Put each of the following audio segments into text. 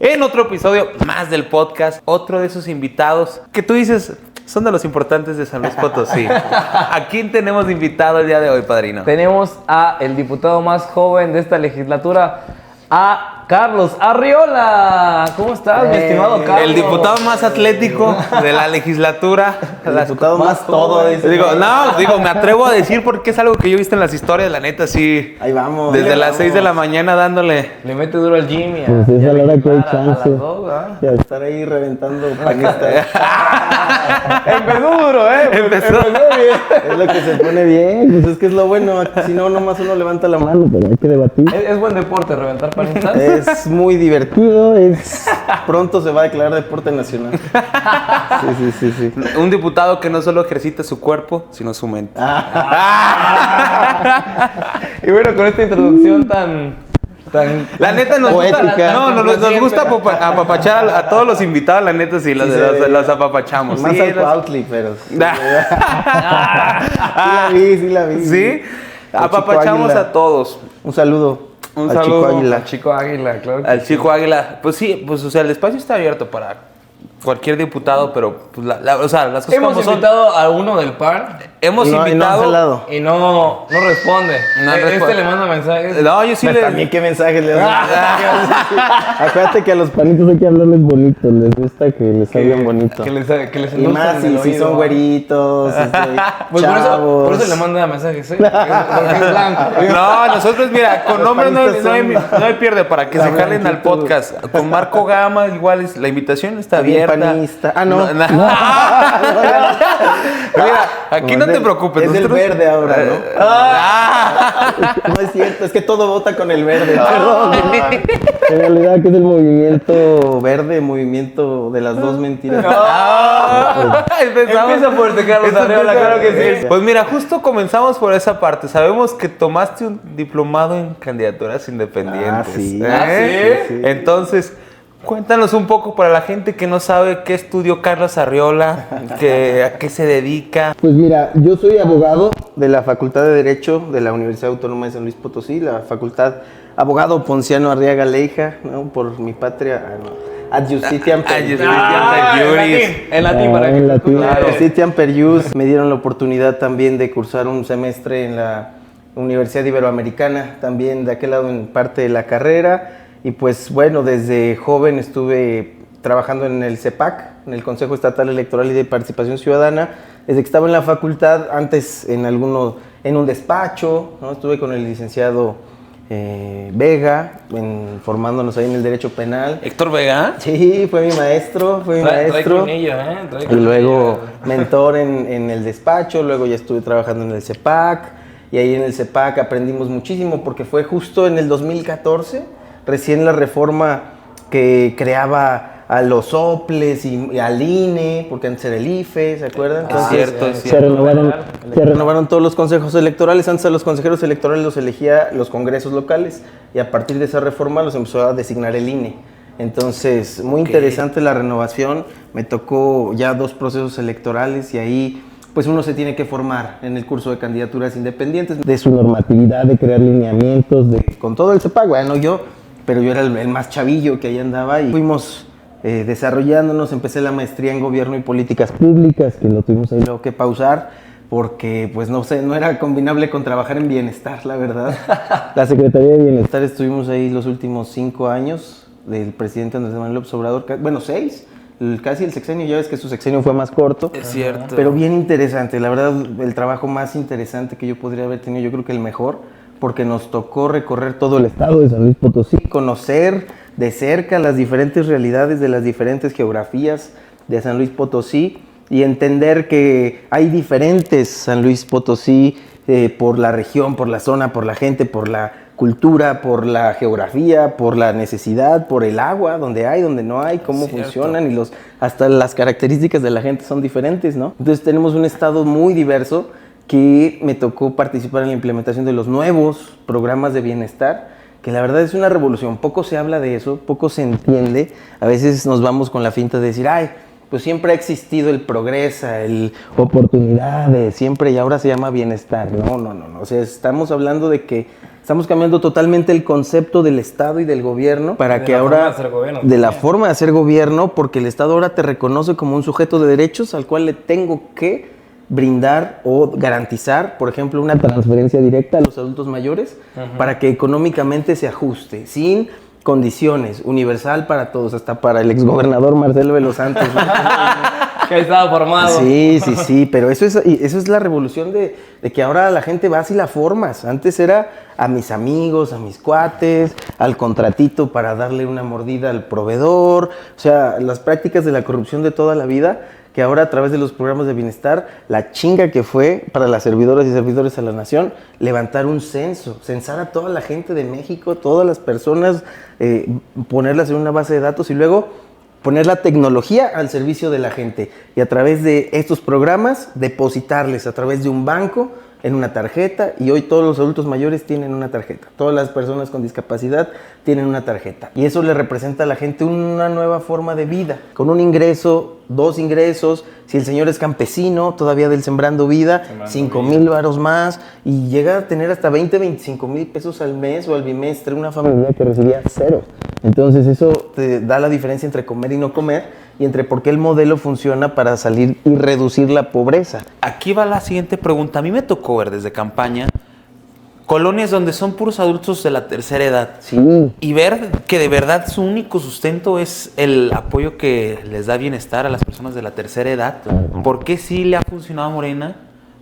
En otro episodio más del podcast, otro de esos invitados que tú dices son de los importantes de San Luis Potosí. ¿A quién tenemos de invitado el día de hoy, padrino? Tenemos a el diputado más joven de esta legislatura, a Carlos Arriola. ¿Cómo estás, mi estimado Carlos? El diputado más atlético de la legislatura. El diputado más todo. Me atrevo a decir porque es algo que yo he visto en las historias, la neta, sí. Ahí vamos. Desde las 6 de la mañana dándole. Le mete duro al Jimmy. Pues es a la hora que hay a chance. las dos, ¿ah? Y a estar ahí reventando panistas. Empezó duro, Empezó bien. Es lo que se pone bien. Pues es que es lo bueno. Si no, nomás uno levanta la mano. Pero hay que debatir. Es buen deporte reventar panistas. Es muy divertido. Pronto se va a declarar deporte nacional. Sí. Un diputado que no solo ejercita su cuerpo, sino su mente. Y bueno, con esta introducción tan La neta nos Poética. gusta, nos gusta apapachar a todos los invitados, la neta sí, los apapachamos. Más Sí, al Cuautli, pero. Sí la vi. ¿Sí? Al Apapachamos Chico Águila. a todos. Un saludo. Un al saludo Chico Águila. al Chico Águila, claro. Al Chico Águila. Pues sí, pues o sea, el espacio está abierto para cualquier diputado, pero pues las cosas Hemos como son. invitado a uno del PAN Hemos Y no han invitado. jalado. y no responde. No responde. Le manda mensajes. No, yo sí Pues le. también qué mensaje le das. Acuérdate que a los panitos hay que hablarles bonito. Les gusta que les hablen bonito. Que les Y más si son güeritos, Pues chavos. por eso le manda mensajes, Porque es blanco. No, nosotros, mira, con nombres no hay pierde para que La se jalen al blanquitud. podcast. Con Marco Gama, igual la invitación está Bien abierta. panista. Ah, no. Mira, aquí no te preocupes. Es del nosotros- verde ahora, ¿no? No es cierto, es que todo vota con el verde. Perdón. En realidad, que es el movimiento. Verde, movimiento de las dos mentiras. Empezamos. Empieza fuerte, Carlos Esto Arriola, empieza- claro que sí. Pues mira, justo comenzamos por esa parte. Sabemos que tomaste un diplomado en candidaturas independientes. Ah, sí. ¿Eh? Entonces, cuéntanos un poco para la gente que no sabe qué estudió Carlos Arriola, a qué se dedica. Pues mira, yo soy abogado. De la Facultad de Derecho de la Universidad Autónoma de San Luis Potosí, la Facultad Abogado Ponciano Arriaga Leija, ¿no? Por mi patria, ad justitiam per En latín para que en se latín. escuche. Ad justitiam per ius. Me dieron la oportunidad también de cursar un semestre en la Universidad Iberoamericana, también de aquel lado en parte de la carrera. Y pues bueno, desde joven estuve trabajando en el CEPAC, en el Consejo Estatal Electoral y de Participación Ciudadana. Desde que estaba en la facultad, antes en un despacho, ¿no? Estuve con el licenciado Vega, formándonos ahí en el derecho penal. Héctor Vega. Sí, fue mi maestro, Trae colmillo, Trae Y colmillo. luego mentor en el despacho, luego ya estuve trabajando en el CEPAC, y ahí en el CEPAC aprendimos muchísimo porque fue justo en el 2014, recién la reforma que creaba a los soples y al INE, porque antes era el IFE, ¿se acuerdan? Es cierto. Se Renovaron todos los consejos electorales. Antes a los consejeros electorales los elegía los congresos locales y a partir de esa reforma los empezó a designar el INE. Entonces, muy interesante la renovación. Me tocó ya 2 procesos electorales y ahí pues uno se tiene que formar en el curso de candidaturas independientes. De su normatividad, de crear lineamientos, Con todo el CEPAC, bueno, pero yo era el más chavillo que ahí andaba y fuimos desarrollándonos. Empecé la maestría en Gobierno y Políticas Públicas, que lo tuvimos ahí luego que pausar, porque pues no sé, no era combinable con trabajar en bienestar, la verdad. la Secretaría de Bienestar. Estuvimos ahí los últimos 5 años del presidente Andrés Manuel López Obrador, bueno, 6, casi el sexenio, ya ves que su sexenio fue más corto. Es cierto. Pero bien interesante, la verdad, el trabajo más interesante que yo podría haber tenido, yo creo que el mejor, porque nos tocó recorrer todo el estado De San Luis Potosí. conocer de cerca las diferentes realidades de las diferentes geografías de San Luis Potosí y entender que hay diferentes San Luis Potosí por la región, por la zona, por la gente, por la cultura, por la geografía, por la necesidad, por el agua, donde hay, donde no hay, cómo Cierto. funcionan y hasta las características de la gente son diferentes, ¿no? Entonces tenemos un estado muy diverso que me tocó participar en la implementación de los nuevos programas de bienestar, que la verdad es una revolución. Poco se habla de eso, poco se entiende. A veces nos vamos con la finta de decir, ay, pues siempre ha existido el progresa, el oportunidades, siempre, y ahora se llama bienestar. No. O sea, estamos hablando de que Estamos cambiando totalmente el concepto del Estado y del gobierno para que ahora... De la forma de hacer gobierno, porque el Estado ahora te reconoce como un sujeto de derechos al cual le tengo que brindar o garantizar, por ejemplo, una transferencia directa a los adultos mayores para que económicamente se ajuste, sin condiciones, universal para todos, hasta para el exgobernador Marcelo de los Santos. Que estaba formado. Sí, pero eso es la revolución de que ahora la gente va así la formas. Antes era a mis amigos, a mis cuates, al contratito para darle una mordida al proveedor, o sea, las prácticas de la corrupción de toda la vida, que ahora a través de los programas de bienestar, la chinga que fue para las servidoras y servidores a la nación, levantar un censo, censar a toda la gente de México, todas las personas, ponerlas en una base de datos y luego poner la tecnología al servicio de la gente y a través de estos programas depositarles a través de un banco en una tarjeta, y hoy todos los adultos mayores tienen una tarjeta, todas las personas con discapacidad tienen una tarjeta, y eso le representa a la gente una nueva forma de vida, con un ingreso, 2 ingresos, si el señor es campesino, todavía del Sembrando Vida, 5,000 varos más, y llega a tener hasta 25,000 pesos al mes o al bimestre, una familia que recibía 0. Entonces eso te da la diferencia entre comer y no comer, y entre por qué el modelo funciona para salir y reducir la pobreza. Aquí va la siguiente pregunta. A mí me tocó ver desde campaña colonias donde son puros adultos de la tercera edad. Sí. Y ver que de verdad su único sustento es el apoyo que les da bienestar a las personas de la tercera edad. ¿Por qué sí le ha funcionado a Morena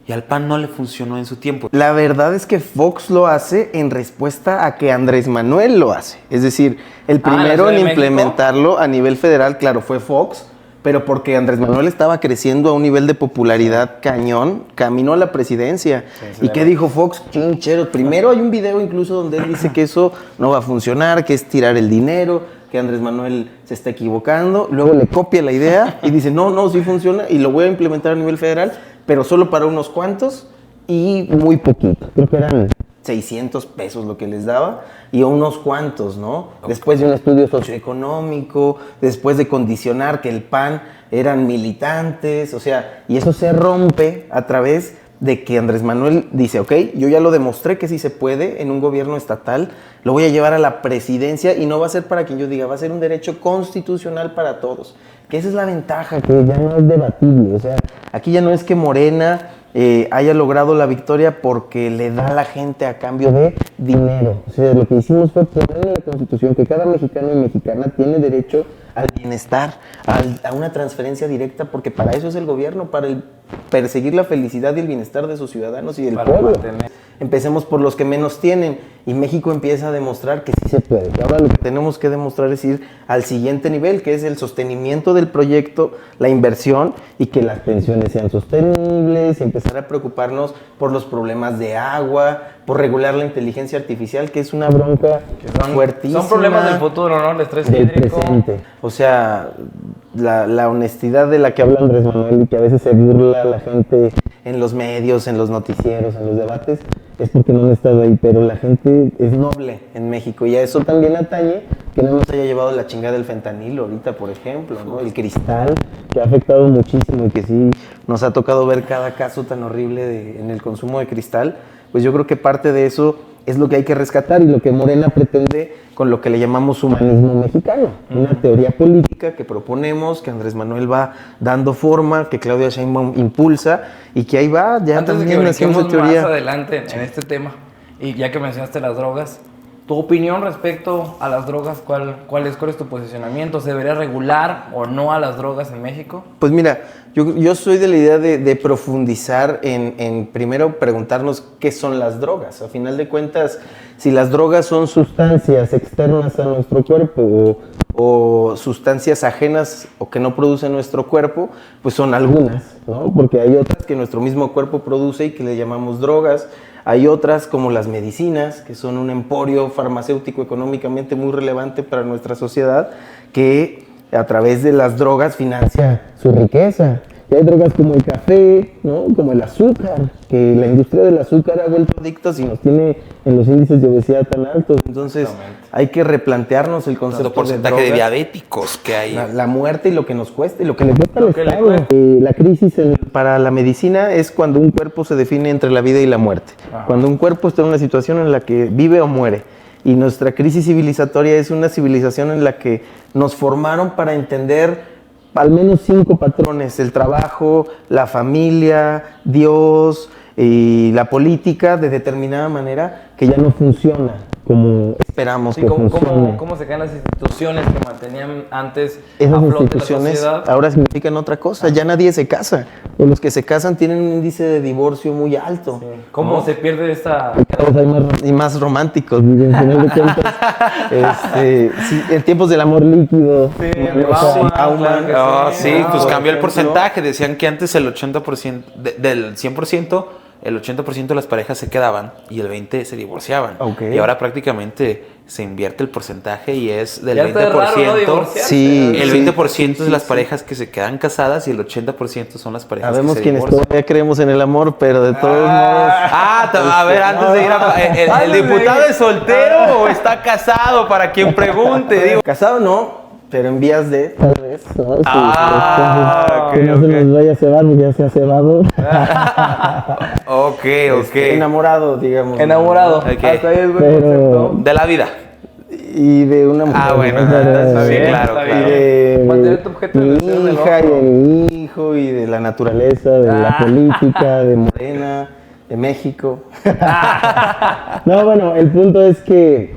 y al PAN no le funcionó en su tiempo? La verdad es que Fox lo hace en respuesta a que Andrés Manuel lo hace. Es decir, el primero en implementarlo a nivel federal, claro, fue Fox, pero porque Andrés Manuel estaba creciendo a un nivel de popularidad cañón, caminó a la presidencia. ¿Y qué dijo Fox? Chinchero. Primero hay un video incluso donde él dice que eso no va a funcionar, que es tirar el dinero, que Andrés Manuel se está equivocando. Luego le copia la idea y dice, no, sí funciona y lo voy a implementar a nivel federal, pero solo para unos cuantos y muy poquito. Creo que eran 600 pesos lo que les daba y a unos cuantos, ¿no? Después de un estudio socioeconómico, después de condicionar que el PAN eran militantes, o sea, y eso se rompe a través de que Andrés Manuel dice, ok, yo ya lo demostré que sí se puede en un gobierno estatal, lo voy a llevar a la presidencia y no va a ser para quien yo diga, va a ser un derecho constitucional para todos. Que esa es la ventaja, que ya no es debatible, o sea, aquí ya no es que Morena haya logrado la victoria porque le da a la gente a cambio de dinero. O sea, lo que hicimos fue poner en la Constitución que cada mexicano y mexicana tiene derecho al bienestar, a una transferencia directa, porque para eso es el gobierno, para perseguir la felicidad y el bienestar de sus ciudadanos y del pueblo. Empecemos por los que menos tienen y México empieza a demostrar que sí se puede. Y ahora lo que tenemos que demostrar es ir al siguiente nivel, que es el sostenimiento del proyecto, la inversión y que las pensiones sean sostenibles, y empezar a preocuparnos por los problemas de agua, por regular la inteligencia artificial, que es una bronca fuertísima. Son problemas del futuro, ¿no? El estrés del hídrico. presente. O sea, la honestidad de la que habla Andrés Manuel y que a veces se burla la gente en los medios, en los noticieros, en los debates, es porque no han estado ahí, pero la gente es noble en México y a eso también atañe que no nos haya llevado la chingada del fentanilo ahorita, por ejemplo, ¿no? El cristal, que ha afectado muchísimo y que sí nos ha tocado ver cada caso tan horrible en el consumo de cristal, pues yo creo que parte de eso es lo que hay que rescatar y lo que Morena pretende con lo que le llamamos humanismo mexicano. Una teoría política que proponemos, que Andrés Manuel va dando forma, que Claudia Sheinbaum impulsa y que ahí va ya Antes también de que haciendo brinquemos teoría. más adelante en este tema, y ya que mencionaste las drogas, ¿tu opinión respecto a las drogas, cuál es tu posicionamiento? ¿Se debería regular o no a las drogas en México? Pues mira, yo soy de la idea de profundizar en primero preguntarnos qué son las drogas. A final de cuentas, si las drogas son sustancias externas a nuestro cuerpo o sustancias ajenas o que no produce nuestro cuerpo, pues son algunas, ¿no? Porque hay otras que nuestro mismo cuerpo produce y que le llamamos drogas. Hay otras como las medicinas, que son un emporio farmacéutico económicamente muy relevante para nuestra sociedad, que a través de las drogas financia su riqueza. Y hay drogas como el café, ¿no? Como el azúcar, que la industria del azúcar ha vuelto adictos y nos tiene en los índices de obesidad tan altos. Entonces hay que replantearnos el concepto Tanto porcentaje de de drogas, diabéticos que hay. la muerte y lo que nos cuesta y lo que le cuesta al Lo que le Estado. cuesta. La crisis para la medicina es cuando un cuerpo se define entre la vida y la muerte. Cuando un cuerpo está en una situación en la que vive o muere. Y nuestra crisis civilizatoria es una civilización en la que nos formaron para entender al menos 5 patrones: el trabajo, la familia, Dios y la política, de determinada manera que ya no funciona como esperamos Sí, que funcione. ¿cómo se caen las instituciones que mantenían antes Esas a flote la instituciones sociedad? ahora significan otra cosa, ya nadie se casa. O los que se casan tienen un índice de divorcio muy alto. ¿Cómo se pierde esta...? Cada vez hay más románticos, digo, al final de cuentas. Sí, en tiempos del amor líquido. Bauman, claro que Sí, sí. pues por cambió el ejemplo. porcentaje. Decían que antes el 80% del 100%, el 80% de las parejas se quedaban y el 20% se divorciaban. Ok. Y ahora prácticamente se invierte el porcentaje y es del Ya está 20%. raro, ¿no? Divorciarse. Sí, El sí, 20% es las parejas que se quedan casadas y el 80% son las parejas Sabemos que se quienes divorcian. todavía creemos en el amor, pero de todos modos. A ver, antes de ir a... ¿El diputado es soltero o está casado? Para quien pregunte, digo. Casado no, pero en vías de. Tal vez, ¿no? Sí, ok, que no se nos vaya a cebar porque ya se ha cebado. Ok. Enamorado, digamos. Enamorado. Ok. Hasta ahí es buen Pero- concepto. De la vida. Y de una mujer. Bueno, ¿no? Pero- está bien, bien, claro, está claro. Y de Mantener tu objeto de mi deseo en el hija y ojo. de mi hijo y de la naturaleza, de la política, de Morena, de México. No, bueno, el punto es que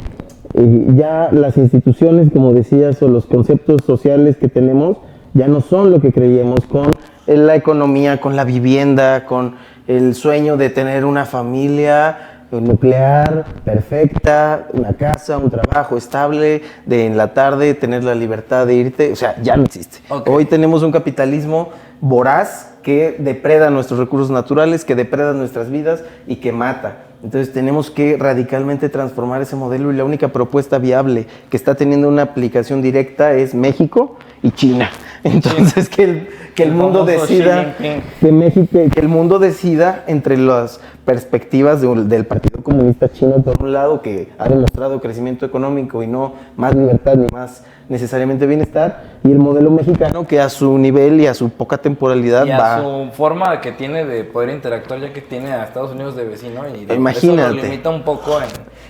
ya las instituciones, como decías, o los conceptos sociales que tenemos, ya no son lo que creíamos con la economía, con la vivienda, con el sueño de tener una familia nuclear, perfecta, una casa, un trabajo estable, de en la tarde tener la libertad de irte, o sea, ya no existe. Ok. Hoy tenemos un capitalismo voraz que depreda nuestros recursos naturales, que depreda nuestras vidas y que mata. Entonces tenemos que radicalmente transformar ese modelo y la única propuesta viable que está teniendo una aplicación directa es México y China. Entonces que el mundo famoso decida, Xi Jinping. que México, que el mundo decida entre las perspectivas del Partido Comunista Chino por un lado, que ha demostrado crecimiento económico y no más libertad ni más necesariamente bienestar, y el modelo mexicano que a su nivel y a su poca temporalidad Y va. a su forma que tiene de poder interactuar, ya que tiene a Estados Unidos de vecino, y eso Imagínate. lo limita un poco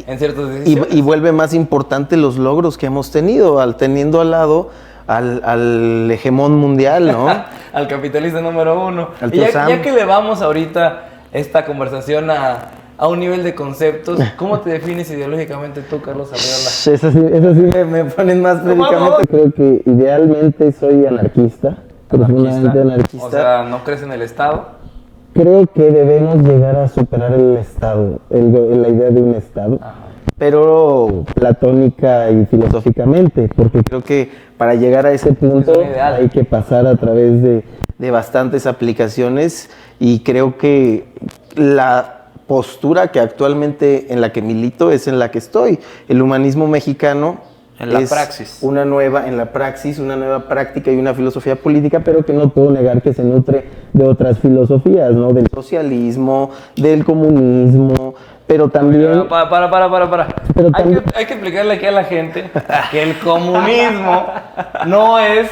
en ciertas decisiones. Y vuelve más importante los logros que hemos tenido, teniendo al lado al hegemón mundial, ¿no? Al capitalista número 1. Al Y tío ya, Sam. ya que le vamos ahorita esta conversación a un nivel de conceptos, ¿cómo te defines ideológicamente tú, Carlos Arriola? Eso sí me ponen más predicamento. Creo que idealmente soy anarquista, profundamente anarquista. O sea, ¿no crees en el Estado? Creo que debemos llegar a superar el Estado, la idea de un Estado, pero platónica y filosóficamente, porque creo que para llegar a ese punto Es un ideal. hay que pasar a través de bastantes aplicaciones, y creo que la postura que actualmente en la que milito es en la que estoy. El humanismo mexicano En la es praxis. una nueva práctica y una filosofía política, pero que no puedo negar que se nutre de otras filosofías, ¿no? Del socialismo, del comunismo, pero también... Para. Pero Hay también- que explicarle aquí a la gente que el comunismo no es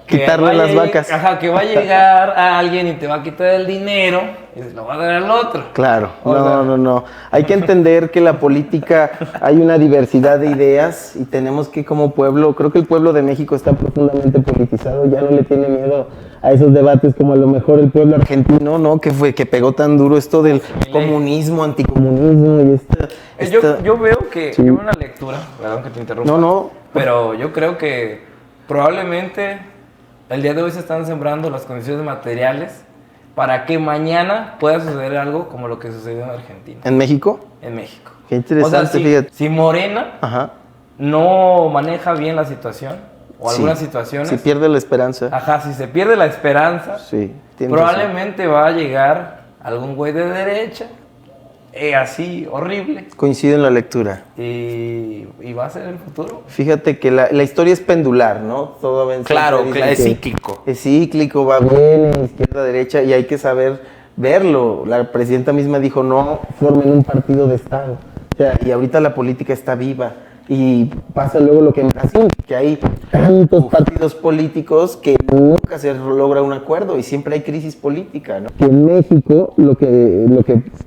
que Quitarle vaya las a lleg- vacas. Ajá, que va a llegar a alguien y te va a quitar el dinero y se lo va a dar al otro. Claro, O sea- no. Hay que entender que la política hay una diversidad de ideas y tenemos que como pueblo, creo que el pueblo de México está profundamente politizado, ya no le tiene miedo a esos debates como a lo mejor el pueblo argentino, ¿no? Que pegó tan duro esto del comunismo, anticomunismo y Yo veo que, Sí. yo veo una lectura, perdón que te interrumpa. No. Pero yo creo que probablemente el día de hoy se están sembrando las condiciones materiales para que mañana pueda suceder algo como lo que sucedió en Argentina, ¿En México? en México. Qué interesante, fíjate. Si Morena Ajá. no maneja bien la situación, o algunas situaciones, Se pierde la esperanza. ajá, si se pierde la esperanza, Sí, tienes razón. probablemente va a llegar algún güey de derecha así horrible Coincido en la lectura. y va a ser el futuro. Fíjate que la historia es pendular, ¿no? Todo va en Claro, siempre dicen es que cíclico. Es cíclico, va bien, izquierda, derecha, y hay que saber verlo. La presidenta misma dijo, no formen un partido de Estado. O sea, y ahorita la política está viva. Y pasa luego lo que en Brasil, que hay tantos partidos políticos que nunca se logra un acuerdo y siempre hay crisis política, ¿no? Que en México lo que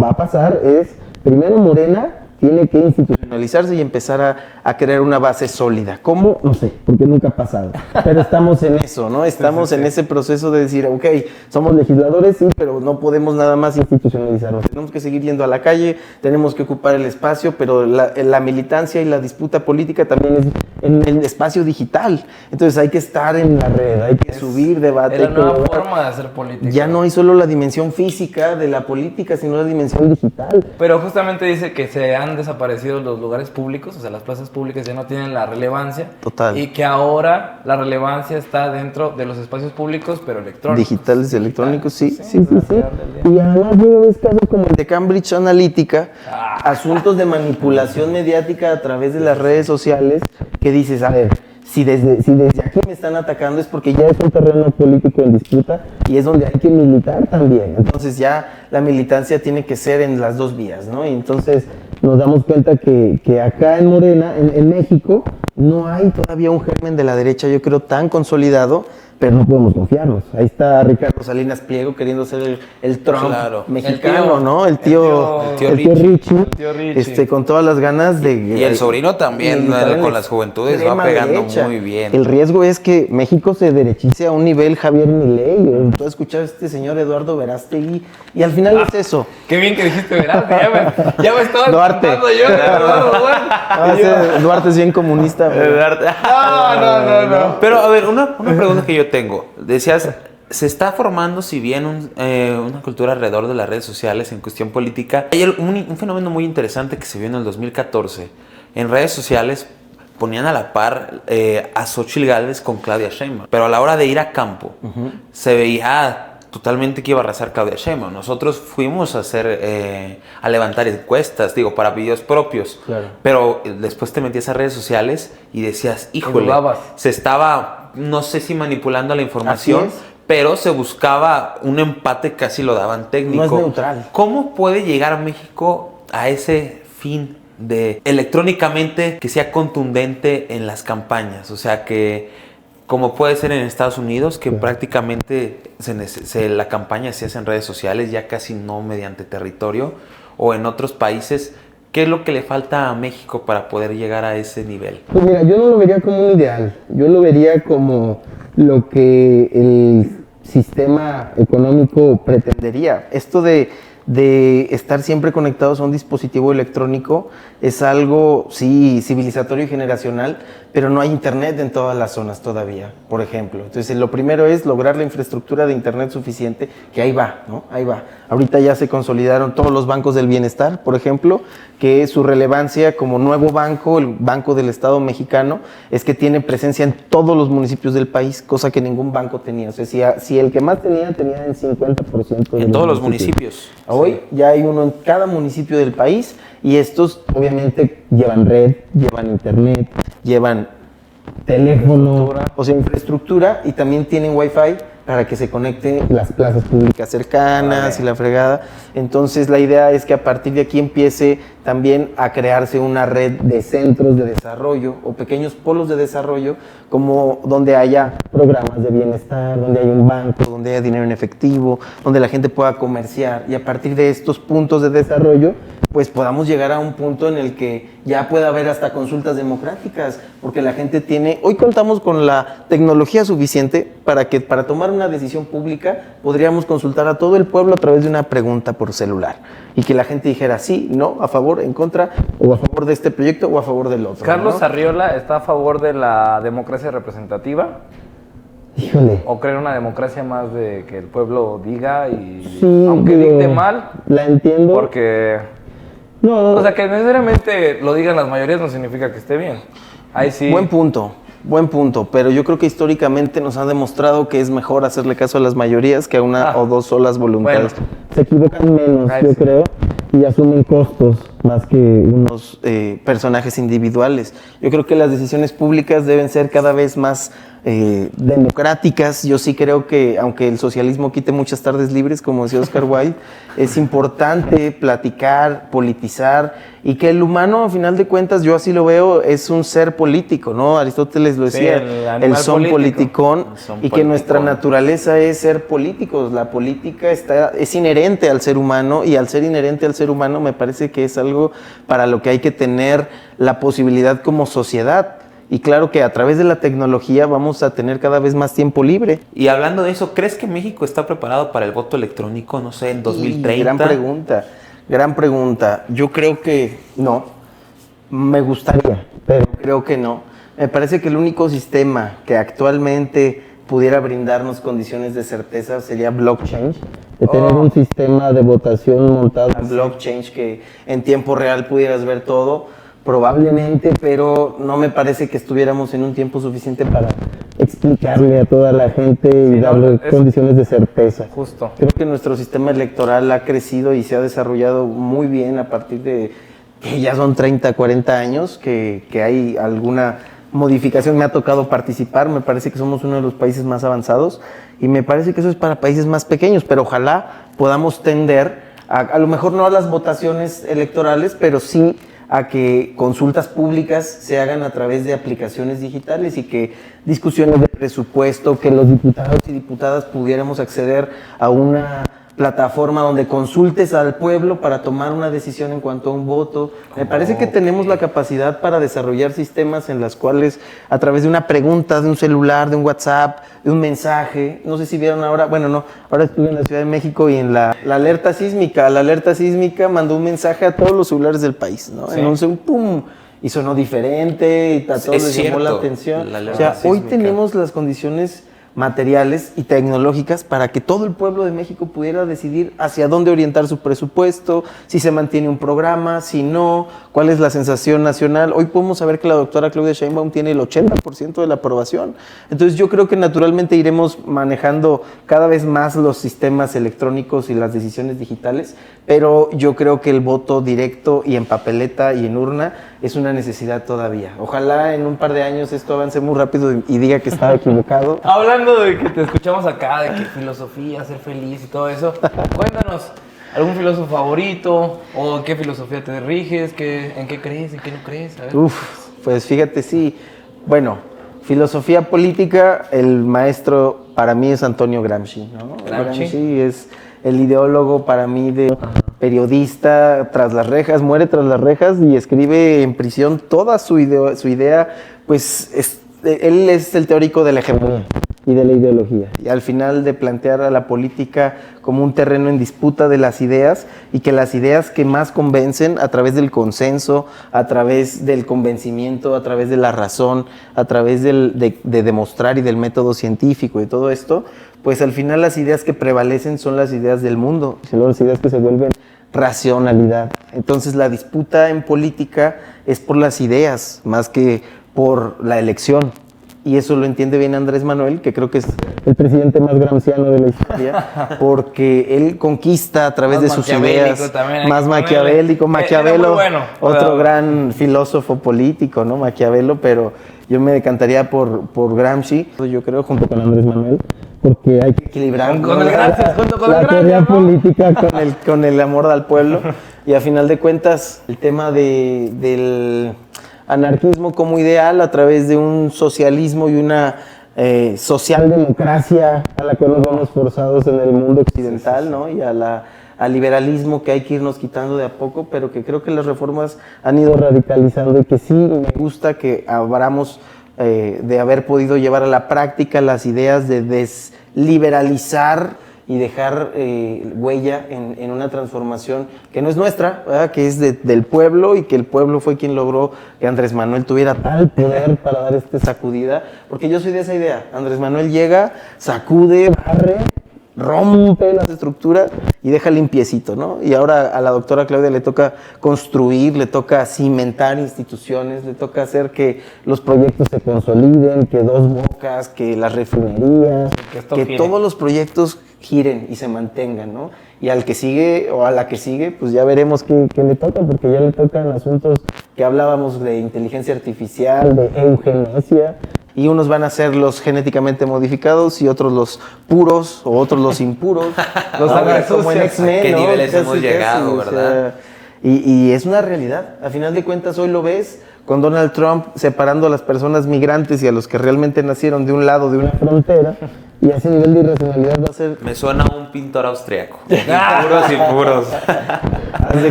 va a pasar es, primero Morena tiene que institucionalizarse y empezar a crear una base sólida. ¿Cómo? No sé, porque nunca ha pasado. Pero estamos en eso, ¿no? Estamos en ese proceso de decir, ok, somos legisladores, sí, pero no podemos nada más institucionalizarnos. Tenemos que seguir yendo a la calle, tenemos que ocupar el espacio, pero la militancia y la disputa política también es en el espacio digital. Entonces hay que estar en la red, hay que subir debate. Es la hay que nueva lograr- forma de hacer política. Ya no hay solo la dimensión física de la política, sino la dimensión digital. Pero justamente dice que se han desaparecido los lugares públicos, o sea, las plazas públicas ya no tienen la relevancia. Total. Y que ahora la relevancia está dentro de los espacios públicos, pero electrónicos. Digitales, electrónicos, sí, Sí, sí, sí, al sí. final del día. Y además luego ves casos como el de Cambridge Analytica, asuntos de manipulación mediática a través de las redes sociales, que dices, a ver, si desde aquí me están atacando es porque ya es un terreno político en disputa y es donde hay que militar también. Entonces ya la militancia tiene que ser en las dos vías, ¿no? Y entonces nos damos cuenta que acá en Morena, en México, no hay todavía un germen de la derecha, yo creo, tan consolidado, pero no podemos confiarnos. Ahí está Ricardo Salinas Pliego queriendo ser el Trump Claro. mexicano, El tío- ¿no? El el tío tío Richie, El tío Richie. con todas las ganas de... Y el sobrino también, militar en con la las juventudes, va extrema pegando derecha. muy bien. El riesgo es que México se derechice a un nivel Javier Milei. Tú has escuchado a este señor Eduardo Verástegui y al final es eso. Qué bien que dijiste, ¿verdad? Ya me estaba Duarte. espantando yo. Ah, ese Duarte es bien comunista. pero- No. Pero a ver, una pregunta que yo tengo. Decías, se está formando, si bien una cultura alrededor de las redes sociales en cuestión política. Hay un fenómeno muy interesante que se vio en el 2014. En redes sociales ponían a la par a Xóchitl Gálvez con Claudia Sheinbaum. Pero a la hora de ir a campo, se veía totalmente que iba a arrasar Claudia Sheinbaum. Nosotros fuimos a a levantar encuestas, para videos propios. Claro. Pero después te metías a redes sociales y decías, híjole, dudabas. se estaba, no sé si manipulando la información, Así es. pero se buscaba un empate, casi lo daban técnico. No es neutral. ¿Cómo puede llegar México a ese fin de electrónicamente que sea contundente en las campañas? O sea, que como puede ser en Estados Unidos, que prácticamente la campaña se hace en redes sociales, ya casi no mediante territorio, o en otros países. ¿Qué es lo que le falta a México para poder llegar a ese nivel? Pues mira, yo no lo vería como un ideal, yo lo vería como lo que el sistema económico pretendería. Esto de estar siempre conectados a un dispositivo electrónico es algo, sí, civilizatorio y generacional, pero no hay internet en todas las zonas todavía, por ejemplo. Entonces, lo primero es lograr la infraestructura de internet suficiente, que ahí va, ¿no? Ahí va. Ahorita ya se consolidaron todos los bancos del bienestar, por ejemplo, que su relevancia como nuevo banco, el Banco del Estado mexicano, es que tiene presencia en todos los municipios del país, cosa que ningún banco tenía. O sea, si el que más tenía el 50% de En todos los municipios. Hoy ya hay uno en cada municipio del país y estos obviamente llevan red, llevan internet, llevan teléfono, o sea, infraestructura y también tienen wifi para que se conecten las plazas públicas cercanas y la fregada. Entonces la idea es que a partir de aquí empiece también a crearse una red de centros de desarrollo o pequeños polos de desarrollo, como donde haya programas de bienestar, donde haya un banco, donde haya dinero en efectivo, donde la gente pueda comerciar y a partir de estos puntos de desarrollo pues podamos llegar a un punto en el que ya pueda haber hasta consultas democráticas, porque la gente hoy contamos con la tecnología suficiente para tomar una decisión pública, podríamos consultar a todo el pueblo a través de una pregunta por celular y que la gente dijera sí, no, a favor, en contra, o a favor de este proyecto o a favor del otro. Carlos ¿no? Arriola está a favor de la democracia representativa. Híjole. ¿O creer una democracia más de que el pueblo diga y Sí, aunque digo, dicte mal? la entiendo. Porque, No, o sea, que necesariamente lo digan las mayorías no significa que esté bien. Ahí sí. Buen punto, pero yo creo que históricamente nos han demostrado que es mejor hacerle caso a las mayorías que a una o dos solas voluntades. Bueno. Se equivocan menos, Ay, yo sí. creo. y asumen costos más que unos personajes individuales. Yo creo que las decisiones públicas deben ser cada vez más democráticas. Yo sí creo que, aunque el socialismo quite muchas tardes libres, como decía Oscar Wilde, es importante platicar, politizar, y que el humano, a final de cuentas, yo así lo veo, es un ser político, ¿no? Aristóteles lo decía, el el son politicón, y que nuestra politicón. naturaleza es ser políticos. La política es inherente al ser humano, y al ser inherente al ser humano me parece que es algo para lo que hay que tener la posibilidad como sociedad. Y claro que a través de la tecnología vamos a tener cada vez más tiempo libre. Y hablando de eso, ¿crees que México está preparado para el voto electrónico, no sé, en 2030? Y gran pregunta, gran pregunta. Yo creo que no. Me gustaría, pero creo que no. Me parece que el único sistema que actualmente pudiera brindarnos condiciones de certeza sería blockchain. de tener un sistema de votación montado. Blockchain que en tiempo real pudieras ver todo. Probablemente, pero no me parece que estuviéramos en un tiempo suficiente para Explicarle a toda la gente y darle condiciones de certeza. Justo. Creo que nuestro sistema electoral ha crecido y se ha desarrollado muy bien a partir de que ya son 30, 40 años, que hay alguna modificación. Me ha tocado participar, me parece que somos uno de los países más avanzados y me parece que eso es para países más pequeños, pero ojalá podamos tender a lo mejor no a las votaciones electorales, pero sí a que consultas públicas se hagan a través de aplicaciones digitales y que discusiones de presupuesto, que los diputados y diputadas pudiéramos acceder a una plataforma donde consultes al pueblo para tomar una decisión en cuanto a un voto. Me parece que tenemos la capacidad para desarrollar sistemas en las cuales a través de una pregunta, de un celular, de un WhatsApp, de un mensaje, no sé si vieron ahora, bueno no, ahora estuve en la Ciudad de México y en la alerta sísmica, mandó un mensaje a todos los celulares del país, ¿no? Sí. En un segundo, ¡pum! Y sonó diferente y a todos les llamó la atención. La O alerta sea, hoy sísmica. tenemos las condiciones materiales y tecnológicas para que todo el pueblo de México pudiera decidir hacia dónde orientar su presupuesto, si se mantiene un programa, si no, cuál es la sensación nacional. Hoy podemos saber que la doctora Claudia Sheinbaum tiene el 80% de la aprobación. Entonces yo creo que naturalmente iremos manejando cada vez más los sistemas electrónicos y las decisiones digitales, pero yo creo que el voto directo y en papeleta y en urna es una necesidad todavía. Ojalá en un par de años esto avance muy rápido y diga que estaba equivocado. Hablando de que te escuchamos acá, de que filosofía, ser feliz y todo eso, cuéntanos, ¿algún filósofo favorito? ¿O en qué filosofía te riges? ¿En qué crees? ¿En qué no crees? A ver. Uf, pues fíjate, sí. Bueno, filosofía política, el maestro para mí es Antonio Gramsci, ¿no? Gramsci es el ideólogo para mí de periodista tras las rejas, muere tras las rejas y escribe en prisión toda su idea, pues él es el teórico de la hegemonía Y de la ideología. y al final de plantear a la política como un terreno en disputa de las ideas y que las ideas que más convencen a través del consenso, a través del convencimiento, a través de la razón, a través de demostrar y del método científico y todo esto, pues al final las ideas que prevalecen son las ideas del mundo, Son las ideas que se vuelven racionalidad. Entonces la disputa en política es por las ideas más que por la elección. Y eso lo entiende bien Andrés Manuel, que creo que es el presidente más gramsciano de la historia. porque él conquista a través Más de sus maquiavélico ideas, también hay más que ponerle. maquiavélico, Era Maquiavelo, muy bueno. otro gran filósofo político, ¿no? Maquiavelo, pero yo me decantaría por Gramsci, yo creo, junto Con Andrés Manuel, porque hay que equilibrar Con el gracias, junto con la el teoría gracias, ¿no? política con el amor al pueblo y a final de cuentas el tema del anarquismo como ideal a través de un socialismo y una socialdemocracia a la cual nos vamos forzados en el mundo occidental, ¿no? Y al liberalismo que hay que irnos quitando de a poco, pero que creo que las reformas han ido radicalizando y que sí, me gusta que abramos de haber podido llevar a la práctica las ideas de desliberalizar y dejar huella en una transformación que no es nuestra, ¿verdad? Que es del pueblo y que el pueblo fue quien logró que Andrés Manuel tuviera tal poder para dar esta sacudida, porque yo soy de esa idea. Andrés Manuel llega, sacude, barre rompe las estructuras y deja limpiecito, ¿no? Y ahora a la doctora Claudia le toca construir, le toca cimentar instituciones, le toca hacer que los proyectos se consoliden, que Dos Bocas, que las refinerías, que todos los proyectos giren y se mantengan, ¿no? Y al que sigue o a la que sigue, pues ya veremos qué le toca, porque ya le tocan asuntos que hablábamos de inteligencia artificial, de eugenesia, y unos van a ser los genéticamente modificados y otros los puros o otros los impuros. Los como en X-Men, ¿a qué ¿no? niveles hemos llegado, verdad? Y es una realidad. A final de cuentas, hoy lo ves con Donald Trump separando a las personas migrantes y a los que realmente nacieron de un lado de una frontera. Y ese nivel de irracionalidad va a ser... Me suena a un pintor austriaco. Puros y puros.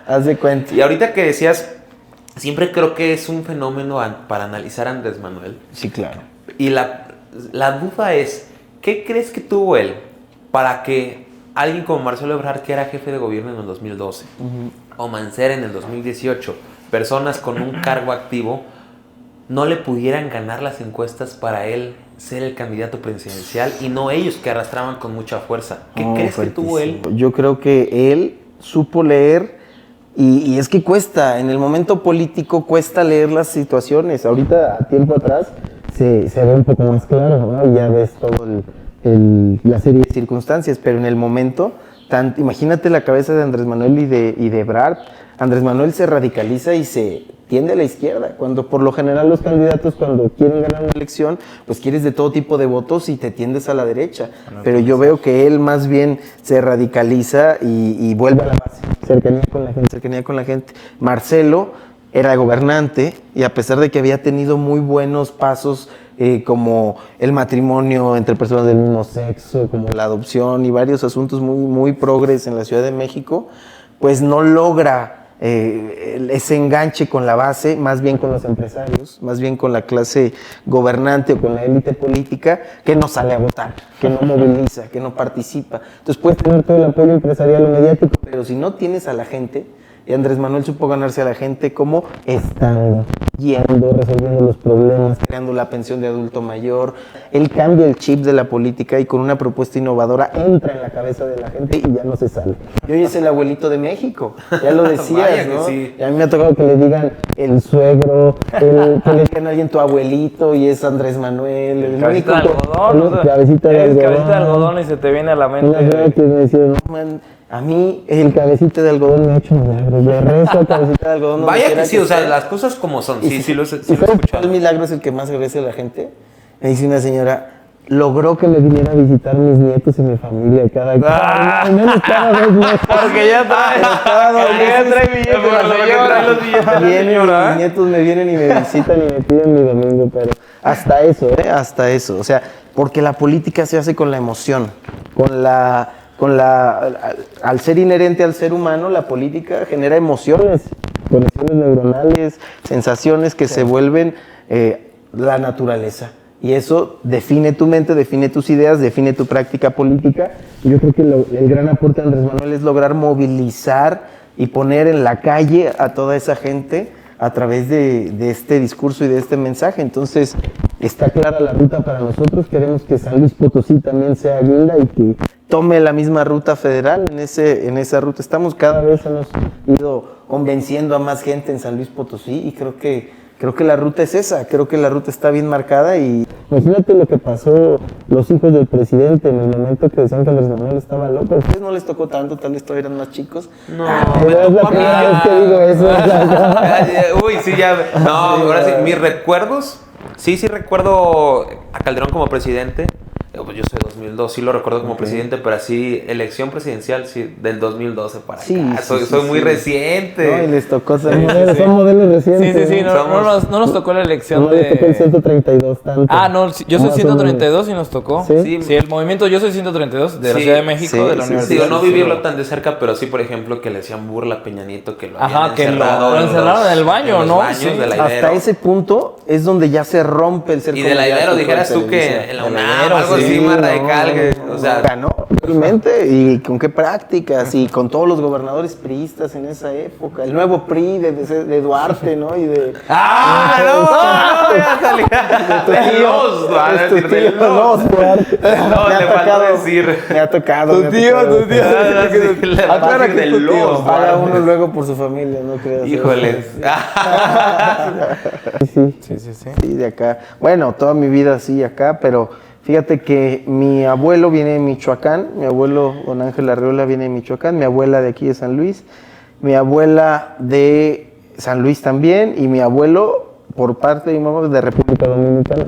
Haz de cuenta. Y ahorita que decías, siempre creo que es un fenómeno para analizar a Andrés Manuel. Sí, claro. Y la duda es, ¿qué crees que tuvo él para que alguien como Marcelo Ebrard, que era jefe de gobierno en el 2012, o Mancera en el 2018, personas con un cargo activo, no le pudieran ganar las encuestas para él ser el candidato presidencial y no ellos que arrastraban con mucha fuerza? ¿Qué crees que tuvo él? Yo creo que él supo leer y es que cuesta, en el momento político cuesta leer las situaciones. Ahorita, a tiempo atrás, se ve un poco más claro, ¿no? Ya ves todo la serie de circunstancias, pero en el momento, imagínate la cabeza de Andrés Manuel y de Ebrard. Andrés Manuel se radicaliza y se tiende a la izquierda, cuando por lo general los candidatos cuando quieren ganar una elección, pues quieres de todo tipo de votos y te tiendes a la derecha. Pero yo veo que él más bien se radicaliza y vuelve a la base, cercanía con la gente. Marcelo era gobernante y a pesar de que había tenido muy buenos pasos como el matrimonio entre personas del mismo sexo, como la adopción y varios asuntos muy, muy progres en la Ciudad de México, pues no logra ese enganche con la base, más bien con los empresarios, más bien con la clase gobernante o con la élite política, que no sale a votar, que no moviliza, que no participa. Entonces puedes tener todo el apoyo empresarial o mediático, pero si no tienes a la gente, y Andrés Manuel supo ganarse a la gente como estando, yendo, resolviendo los problemas, creando la pensión de adulto mayor. Él cambia el chip de la política y con una propuesta innovadora entra en la cabeza de la gente y ya no se sale. Y hoy es el abuelito de México, ya lo decías, ¿no? Sí. Y a mí me ha tocado que le digan el suegro, que le digan a alguien tu abuelito y es Andrés Manuel. El cabecita de algodón. Cabecita de algodón. Cabecita de algodón y se te viene a la mente. Una que me decía, no, man, a mí el cabecita de algodón me ha hecho milagros. Le rezo cabecita de algodón. Vaya que sí, o sea, las cosas como son. Sí, lo he escuchado. ¿Cuál milagro es el que más agradece a la gente? Me dice una señora, logró que me viniera a visitar mis nietos y mi familia cada vez más. Porque ya trae billetes. Mis nietos me vienen y me visitan y me piden mi domingo, pero hasta eso, o sea, porque la política se hace con la emoción, al ser inherente al ser humano, la política genera emociones, conexiones neuronales, sensaciones que se vuelven la naturaleza. Y eso define tu mente, define tus ideas, define tu práctica política. Yo creo que el gran aporte de Andrés Manuel es lograr movilizar y poner en la calle a toda esa gente a través de este discurso y de este mensaje. Entonces, está clara la ruta para nosotros. Queremos que San Luis Potosí también sea guinda y que tome la misma ruta federal en esa ruta. Cada vez hemos ido convenciendo a más gente en San Luis Potosí y creo que la ruta es esa, creo que la ruta está bien marcada y... Imagínate lo que pasó los hijos del presidente en el momento que decían que Andrés Manuel estaba loco. ¿A ustedes no les tocó tanto? Tal vez todavía eran más chicos. No, es la primera vez que digo eso. Uy, sí, ya. No, ahora sí, mis recuerdos. Sí recuerdo a Calderón como presidente. Pues yo soy 2002, sí lo recuerdo como presidente, pero así, elección presidencial, sí, del 2012 para acá. Soy muy reciente. No, y les tocó ser Son modelos recientes. Sí, no nos tocó la elección no, les tocó el 132 tanto. Ah, no, yo soy 132 y nos tocó. ¿Sí? Sí, el movimiento yo soy 132 de la Ciudad de México, de la universidad. Digo, no vivirlo tan de cerca, pero sí, por ejemplo, que le hacían burla a Peña Nieto, que lo habían encerrado. Lo encerraron en el baño, ¿no? Baños de la Ibero. Hasta ese punto es donde ya se rompe el cerco. Y de la Ibero, dijeras tú que en la UNAM, algo Potosí más radical. O sea, ganó realmente. ¿Y con qué prácticas? Y con todos los gobernadores priistas en esa época. El nuevo PRI de Duarte, ¿no? Y de... ¡Ah, no! Ya salía. De los Duarte. De los Duarte. No, le faltó decir. Me ha tocado. Tu tío. Aclara que de los Paga uno luego por su familia, no creas. Híjole. Sí, de acá. Bueno, toda mi vida sí acá, pero fíjate que mi abuelo viene de Michoacán, mi abuelo don Ángel Arreola viene de Michoacán, mi abuela de aquí de San Luis, mi abuela de San Luis también, y mi abuelo por parte de mi mamá de República Dominicana.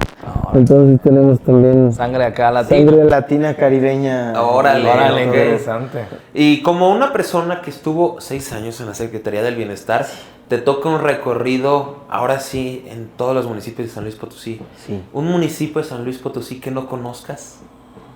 Entonces tenemos también sangre acá latina. Sangre latina caribeña. Órale, qué interesante. Y como una persona que estuvo 6 años en la Secretaría del Bienestar, te toca un recorrido, ahora sí, en todos los municipios de San Luis Potosí. Sí. ¿Un municipio de San Luis Potosí que no conozcas,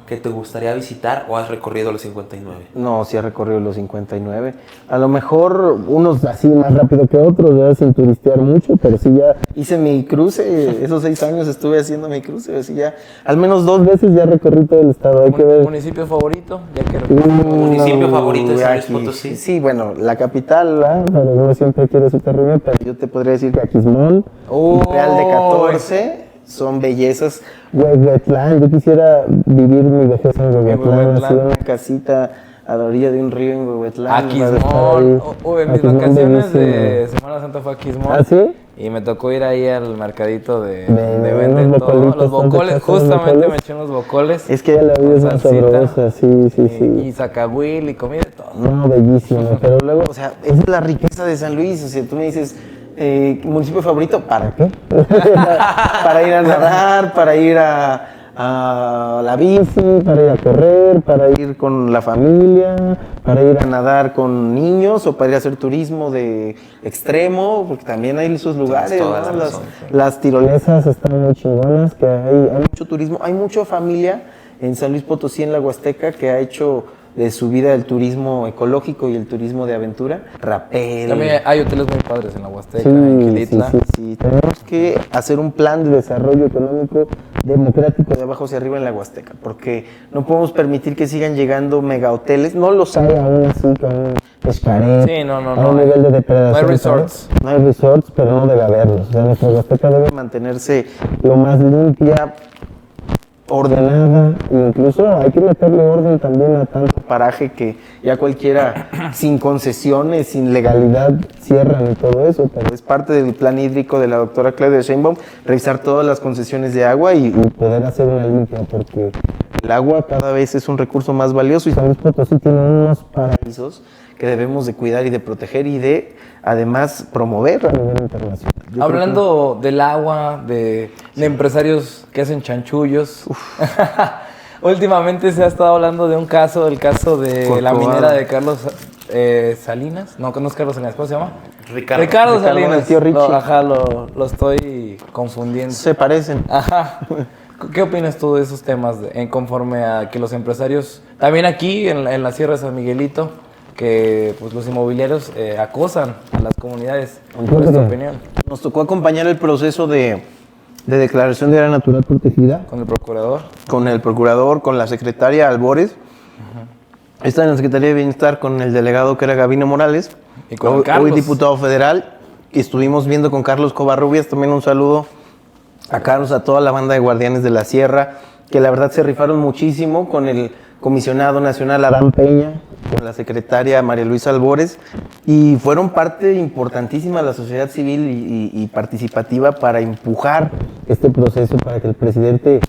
que te gustaría visitar, o has recorrido los 59? No, sí he recorrido los 59. A lo mejor unos así más rápido que otros, ¿verdad? Sin turistear mucho, pero sí ya hice mi cruce. Esos 6 años estuve haciendo mi cruce. Así ya, al menos 2 veces ya recorrí todo el estado. Hay que ver. ¿Municipio favorito? Ya que ¿Municipio favorito de San Luis Potosí? Sí, bueno, la capital, ¿verdad? Pero uno siempre quiere su terrible, pero yo te podría decir que Aquismón, Real de 14, son bellezas. Huehuetlán, yo quisiera vivir mi vejez en Huehuetlán, así una casita a la orilla de un río en Huehuetlán. Aquismón. En mis vacaciones de Semana Santa fue Aquismón. ¿Ah, sí? Y me tocó ir ahí al mercadito de venden todo. Los bocoles, justamente me eché unos bocoles. Es que ya la vida es más sabrosa, sí. Y zacahuil y comida y todo. No, bellísimo. Pero luego, o sea, esa es la riqueza de San Luis. O sea, tú me dices, ¿municipio favorito? ¿Para qué? Para ir a nadar, para ir a la bici, para ir a correr, para ir con la familia, para ir a nadar con niños o para ir a hacer turismo de extremo, porque también hay esos lugares, ¿no? Las tirolesas están muy chingonas, que hay mucho turismo, hay mucha familia en San Luis Potosí, en la Huasteca, que ha hecho de su vida el turismo ecológico y el turismo de aventura. Rapel. También hay hoteles muy padres en la Huasteca, en Quilitla. Sí. Tenemos que hacer un plan de desarrollo económico democrático de abajo hacia arriba en la Huasteca, porque no podemos permitir que sigan llegando megahoteles. No los hay aún así con un Xcaret, sí, no. a un nivel de depredación. No hay resorts. No hay resorts, pero no debe haberlos. O sea, nuestra Huasteca debe mantenerse lo más limpia, ordenada, incluso hay que meterle orden también a tanto paraje que ya cualquiera sin concesiones, sin legalidad cierran y todo eso, pero es parte del plan hídrico de la doctora Claudia Sheinbaum revisar todas las concesiones de agua y poder hacer una limpia, porque el agua cada vez es un recurso más valioso y San Luis Potosí tiene unos paraísos que debemos de cuidar y de proteger y de además promover a nivel internacional. Hablando del agua, de empresarios que hacen chanchullos, últimamente se ha estado hablando de un caso, el caso de Corcovado. La minera de Carlos Salinas. No es Carlos Salinas, ¿cómo se llama? Ricardo Salinas. el tío Richie. Lo estoy confundiendo. Se parecen. Ajá. ¿Qué opinas tú de esos temas en conforme a que los empresarios, también aquí en la Sierra de San Miguelito, que pues, los inmobiliarios acosan a las comunidades? ¿Cuál es tu opinión? Nos tocó acompañar el proceso de declaración de área natural protegida ¿Con el procurador? con el procurador, con la secretaria Albores. Está en la Secretaría de Bienestar con el delegado que era Gabino Morales, Y con hoy Carlos. diputado federal. Y estuvimos viendo con Carlos Covarrubias, también un saludo a Carlos, a toda la banda de Guardianes de la Sierra, que la verdad se rifaron muchísimo con el comisionado nacional Adán Peña, con la secretaria María Luisa Albores, y fueron parte importantísima de la sociedad civil y participativa para empujar este proceso, para que el presidente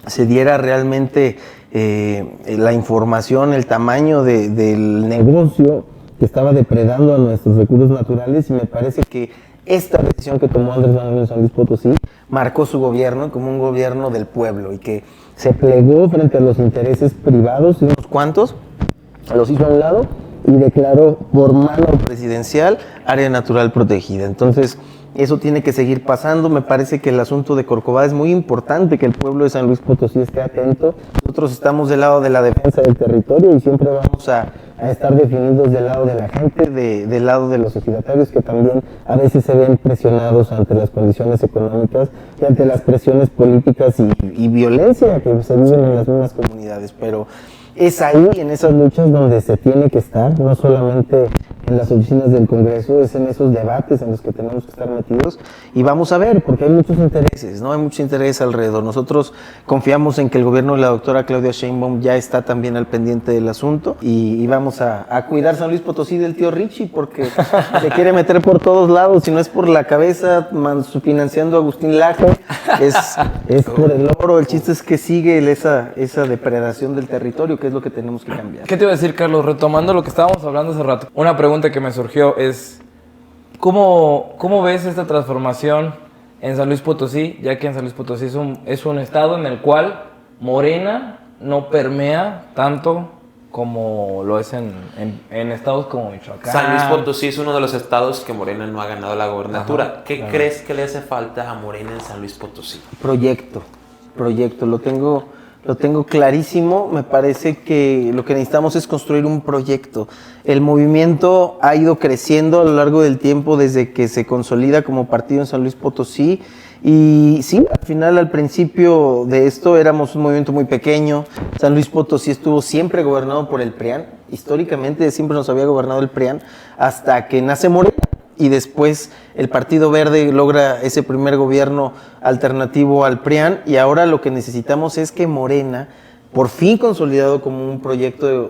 se diera realmente la información, el tamaño del negocio que estaba depredando a nuestros recursos naturales, y me parece que esta decisión que tomó Andrés Manuel en San Luis Potosí marcó su gobierno como un gobierno del pueblo y que se plegó frente a los intereses privados y unos cuantos, los hizo a un lado y declaró por mano presidencial área natural protegida. Entonces, eso tiene que seguir pasando. Me parece que el asunto de Corcovado es muy importante, que el pueblo de San Luis Potosí esté atento. Nosotros estamos del lado de la defensa del territorio y siempre vamos a a estar definidos del lado de la gente, del lado de los ejidatarios, que también a veces se ven presionados ante las condiciones económicas y ante las presiones políticas y violencia que se viven en las mismas comunidades. Pero es ahí, en esas luchas, donde se tiene que estar, no solamente en las oficinas del Congreso, es en esos debates en los que tenemos que estar metidos, y vamos a ver, porque hay muchos intereses, ¿no? Hay mucho interés alrededor. Nosotros confiamos en que el gobierno de la doctora Claudia Sheinbaum ya está también al pendiente del asunto, y vamos a cuidar San Luis Potosí del tío Richie, porque se quiere meter por todos lados, si no es por la cabeza, financiando a Agustín Laje, es por el oro. El chiste es que sigue esa depredación del territorio, que es lo que tenemos que cambiar. ¿Qué te iba a decir, Carlos? Retomando lo que estábamos hablando hace rato, una pregunta que me surgió es, ¿cómo ves esta transformación en San Luis Potosí? Ya que en San Luis Potosí es un estado en el cual Morena no permea tanto como lo es en estados como Michoacán. San Luis Potosí es uno de los estados que Morena no ha ganado la gobernatura. Ajá, ¿Qué claro. crees que le hace falta a Morena en San Luis Potosí? Proyecto, lo tengo clarísimo. Me parece que lo que necesitamos es construir un proyecto. El movimiento ha ido creciendo a lo largo del tiempo desde que se consolida como partido en San Luis Potosí. Y sí, al principio de esto éramos un movimiento muy pequeño. San Luis Potosí estuvo siempre gobernado por el PRIAN. Históricamente siempre nos había gobernado el PRIAN hasta que nace Morena. Y después el Partido Verde logra ese primer gobierno alternativo al PRIAN, y ahora lo que necesitamos es que Morena, por fin consolidado como un proyecto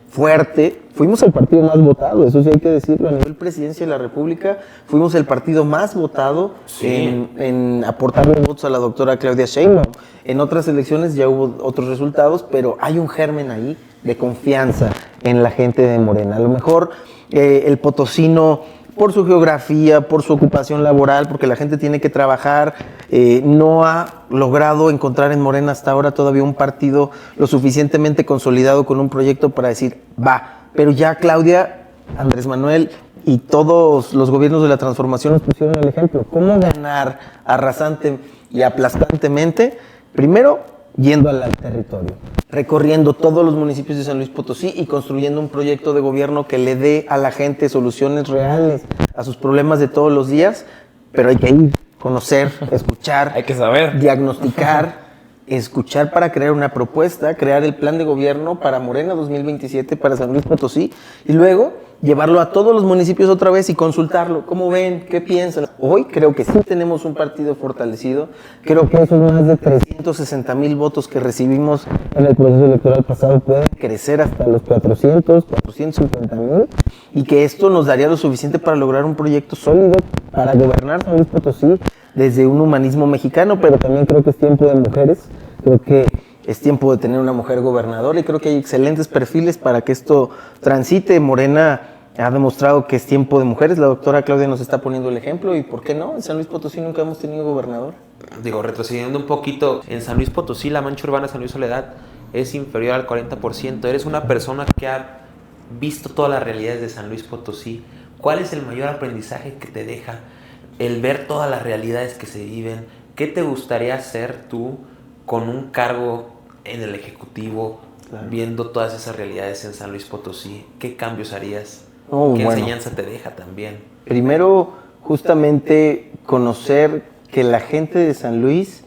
fuerte, fuimos el partido más votado, eso sí hay que decirlo, a nivel presidencia de la República, fuimos el partido más votado en aportarle votos a la doctora Claudia Sheinbaum. En otras elecciones ya hubo otros resultados, pero hay un germen ahí de confianza en la gente de Morena. A lo mejor el potosino, por su geografía, por su ocupación laboral, porque la gente tiene que trabajar, no ha logrado encontrar en Morena hasta ahora todavía un partido lo suficientemente consolidado con un proyecto para decir, va. Pero ya Claudia, Andrés Manuel y todos los gobiernos de la transformación nos pusieron el ejemplo. ¿Cómo ganar arrasante y aplastantemente? Primero, yendo al territorio, recorriendo todos los municipios de San Luis Potosí y construyendo un proyecto de gobierno que le dé a la gente soluciones reales a sus problemas de todos los días, pero hay que ir, conocer, escuchar, Hay que saber. diagnosticar, escuchar para crear una propuesta, crear el plan de gobierno para Morena 2027 para San Luis Potosí, y luego llevarlo a todos los municipios otra vez y consultarlo. ¿Cómo ven? ¿Qué piensan? Hoy creo que sí tenemos un partido fortalecido. Creo que esos más de 360,000 votos que recibimos en el proceso electoral pasado pueden crecer hasta los 450,000, y que esto nos daría lo suficiente para lograr un proyecto sólido para gobernar San Luis Potosí desde un humanismo mexicano. Pero también creo que es tiempo de mujeres, creo que es tiempo de tener una mujer gobernadora, y creo que hay excelentes perfiles para que esto transite. Morena ha demostrado que es tiempo de mujeres, la doctora Claudia nos está poniendo el ejemplo, y ¿por qué no? En San Luis Potosí nunca hemos tenido gobernador. Digo, retrocediendo un poquito, en San Luis Potosí, la mancha urbana de San Luis Soledad es inferior al 40%. Eres una persona que ha visto todas las realidades de San Luis Potosí. ¿Cuál es el mayor aprendizaje que te deja el ver todas las realidades que se viven? ¿Qué te gustaría hacer tú con un cargo en el Ejecutivo, claro, viendo todas esas realidades en San Luis Potosí? ¿Qué cambios harías? ¿Qué enseñanza te deja también? Primero, justamente conocer que la gente de San Luis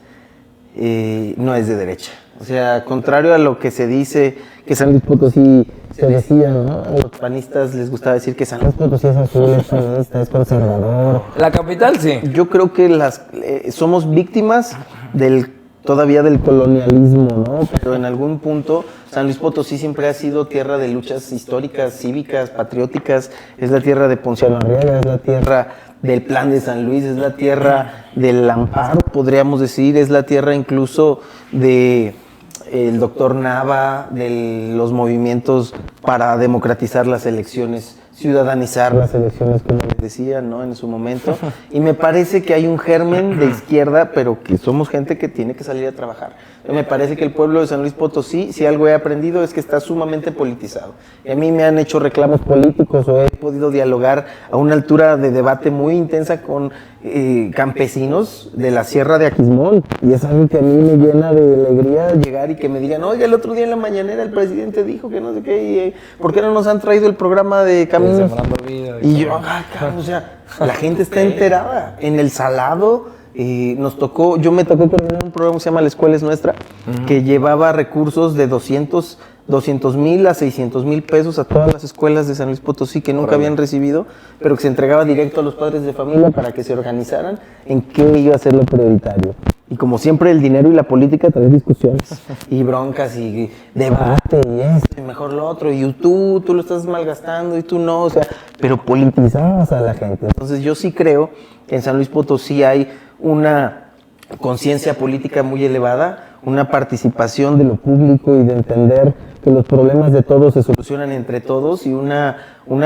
no es de derecha. O sea, contrario a lo que se dice, que San Luis Potosí se decía, ¿no? A los panistas les gustaba decir que San Luis Potosí es azul, es panista, es conservador. La capital, sí. Yo creo que somos víctimas todavía del colonialismo, ¿no? Pero en algún punto San Luis Potosí siempre ha sido tierra de luchas históricas, cívicas, patrióticas. Es la tierra de Ponciano Arriaga, es la tierra del Plan de San Luis, es la tierra del amparo, podríamos decir, es la tierra incluso de el doctor Nava, de los movimientos para democratizar las elecciones ciudadanizar las elecciones, como les decía, ¿no? En su momento. Y me parece que hay un germen de izquierda, pero que somos gente que tiene que salir a trabajar. Me parece que el pueblo de San Luis Potosí, si algo he aprendido, es que está sumamente politizado. Y a mí me han hecho reclamos políticos o he podido dialogar a una altura de debate muy intensa con campesinos de la Sierra de Aquismón. Y es algo que a mí me llena de alegría llegar y que me digan, oiga, el otro día en la mañanera el presidente dijo que no sé qué, y, ¿por qué no nos han traído el programa de caminos? Y yo, cabrón, o sea, la gente está enterada. En el Salado yo me tocó coordinar un programa que se llama La Escuela es Nuestra, que llevaba recursos de 200,000 a 600,000 pesos a todas las escuelas de San Luis Potosí que nunca habían recibido, pero que se entregaba directo a los padres de familia para que se organizaran en qué iba a ser lo prioritario. Y como siempre, el dinero y la política traen discusiones y broncas y debate y esto y mejor lo otro, y tú lo estás malgastando y tú no, o sea, pero politizabas a la gente. Entonces yo sí creo que en San Luis Potosí hay una conciencia política muy elevada, una participación de lo público y de entender que los problemas de todos se solucionan entre todos, y una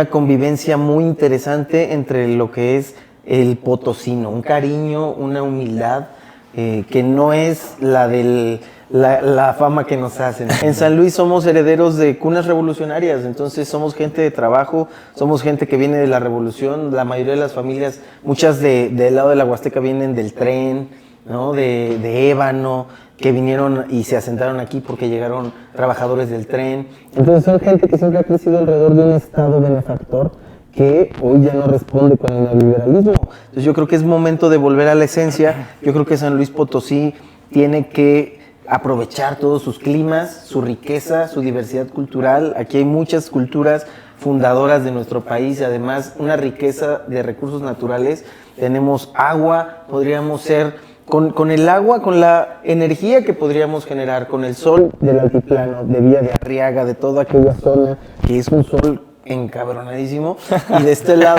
convivencia muy interesante entre lo que es el potosino, un cariño, una humildad que no es la de la fama que nos hacen. En San Luis somos herederos de cunas revolucionarias, entonces somos gente de trabajo, somos gente que viene de la revolución. La mayoría de las familias, muchas del lado de la Huasteca, vienen del tren, ¿no? de Ébano, que vinieron y se asentaron aquí porque llegaron trabajadores del tren. Entonces son gente que siempre ha crecido alrededor de un estado benefactor que hoy ya no responde con el neoliberalismo. Entonces yo creo que es momento de volver a la esencia. Yo creo que San Luis Potosí tiene que aprovechar todos sus climas, su riqueza, su diversidad cultural. Aquí hay muchas culturas fundadoras de nuestro país, y además una riqueza de recursos naturales. Tenemos agua, podríamos ser, con el agua, con la energía que podríamos generar, con el sol del altiplano, de Villa de Arriaga, de toda aquella zona, que es un sol encabronadísimo, y de este lado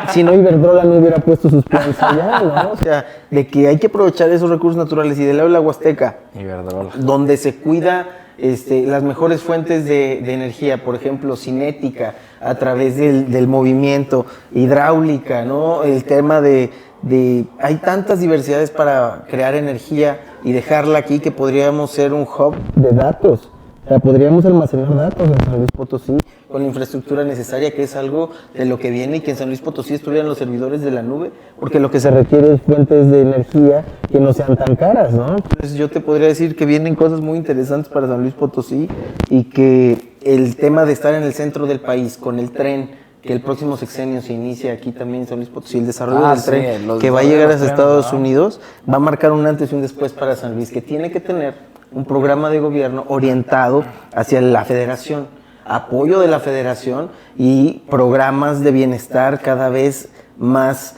si no, Iberdrola no hubiera puesto sus planes allá, ¿no? O sea, de que hay que aprovechar esos recursos naturales. Y del lado de la Huasteca, Iberdrola, donde se cuida las mejores fuentes de energía, por ejemplo, cinética, a través del movimiento, hidráulica, ¿no? El tema hay tantas diversidades para crear energía y dejarla aquí, que podríamos ser un hub de datos. O sea, podríamos almacenar datos en San Luis Potosí con la infraestructura necesaria, que es algo de lo que viene, y que en San Luis Potosí estuvieran los servidores de la nube, porque lo que se requiere es fuentes de energía que no sean tan caras, ¿no? Entonces yo te podría decir que vienen cosas muy interesantes para San Luis Potosí, y que el tema de estar en el centro del país con el tren, que el próximo sexenio se inicia aquí también en San Luis Potosí, el desarrollo del tren, que va a llegar a Estados Unidos, va a marcar un antes y un después para San Luis, que tiene que tener un programa de gobierno orientado hacia la federación, apoyo de la federación y programas de bienestar cada vez más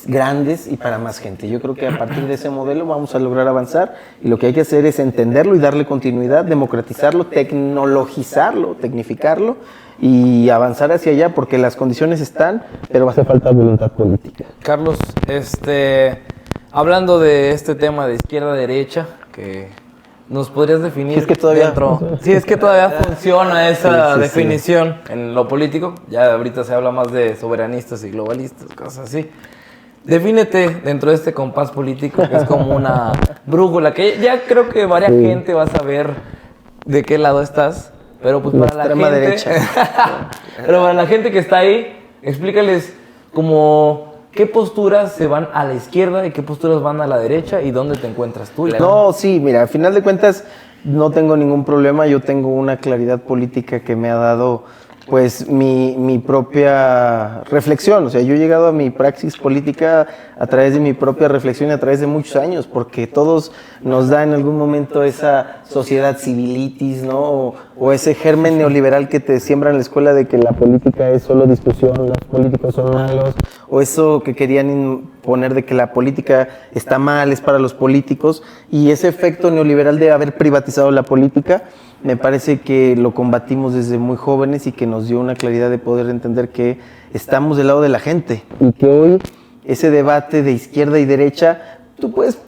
grandes y para más gente. Yo creo que a partir de ese modelo vamos a lograr avanzar, y lo que hay que hacer es entenderlo y darle continuidad, democratizarlo, tecnologizarlo, tecnificarlo y avanzar hacia allá, porque las condiciones están, pero hace falta voluntad política. Carlos, hablando de este tema de izquierda-derecha, que ¿nos podrías definir? Es que todavía, es que todavía funciona esa definición en lo político. Ya ahorita se habla más de soberanistas y globalistas, cosas así. Defínete dentro de este compás político, que es como una brújula, que ya creo que varias gente va a saber de qué lado estás, pero pues para la gente, derecha. Pero para la gente que está ahí, explícales como qué posturas se van a la izquierda y qué posturas van a la derecha, y dónde te encuentras tú. No, sí, mira, al final de cuentas no tengo ningún problema. Yo tengo una claridad política que me ha dado pues mi propia reflexión. O sea, yo he llegado a mi praxis política a través de mi propia reflexión y a través de muchos años, porque todos nos da en algún momento esa sociedad civilitis, ¿no? O ese germen neoliberal que te siembra en la escuela de que la política es solo discusión, los políticos son malos, o eso que querían imponer de que la política está mal, es para los políticos, y ese efecto neoliberal de haber privatizado la política, me parece que lo combatimos desde muy jóvenes, y que nos dio una claridad de poder entender que estamos del lado de la gente, y que hoy ese debate de izquierda y derecha, tú puedes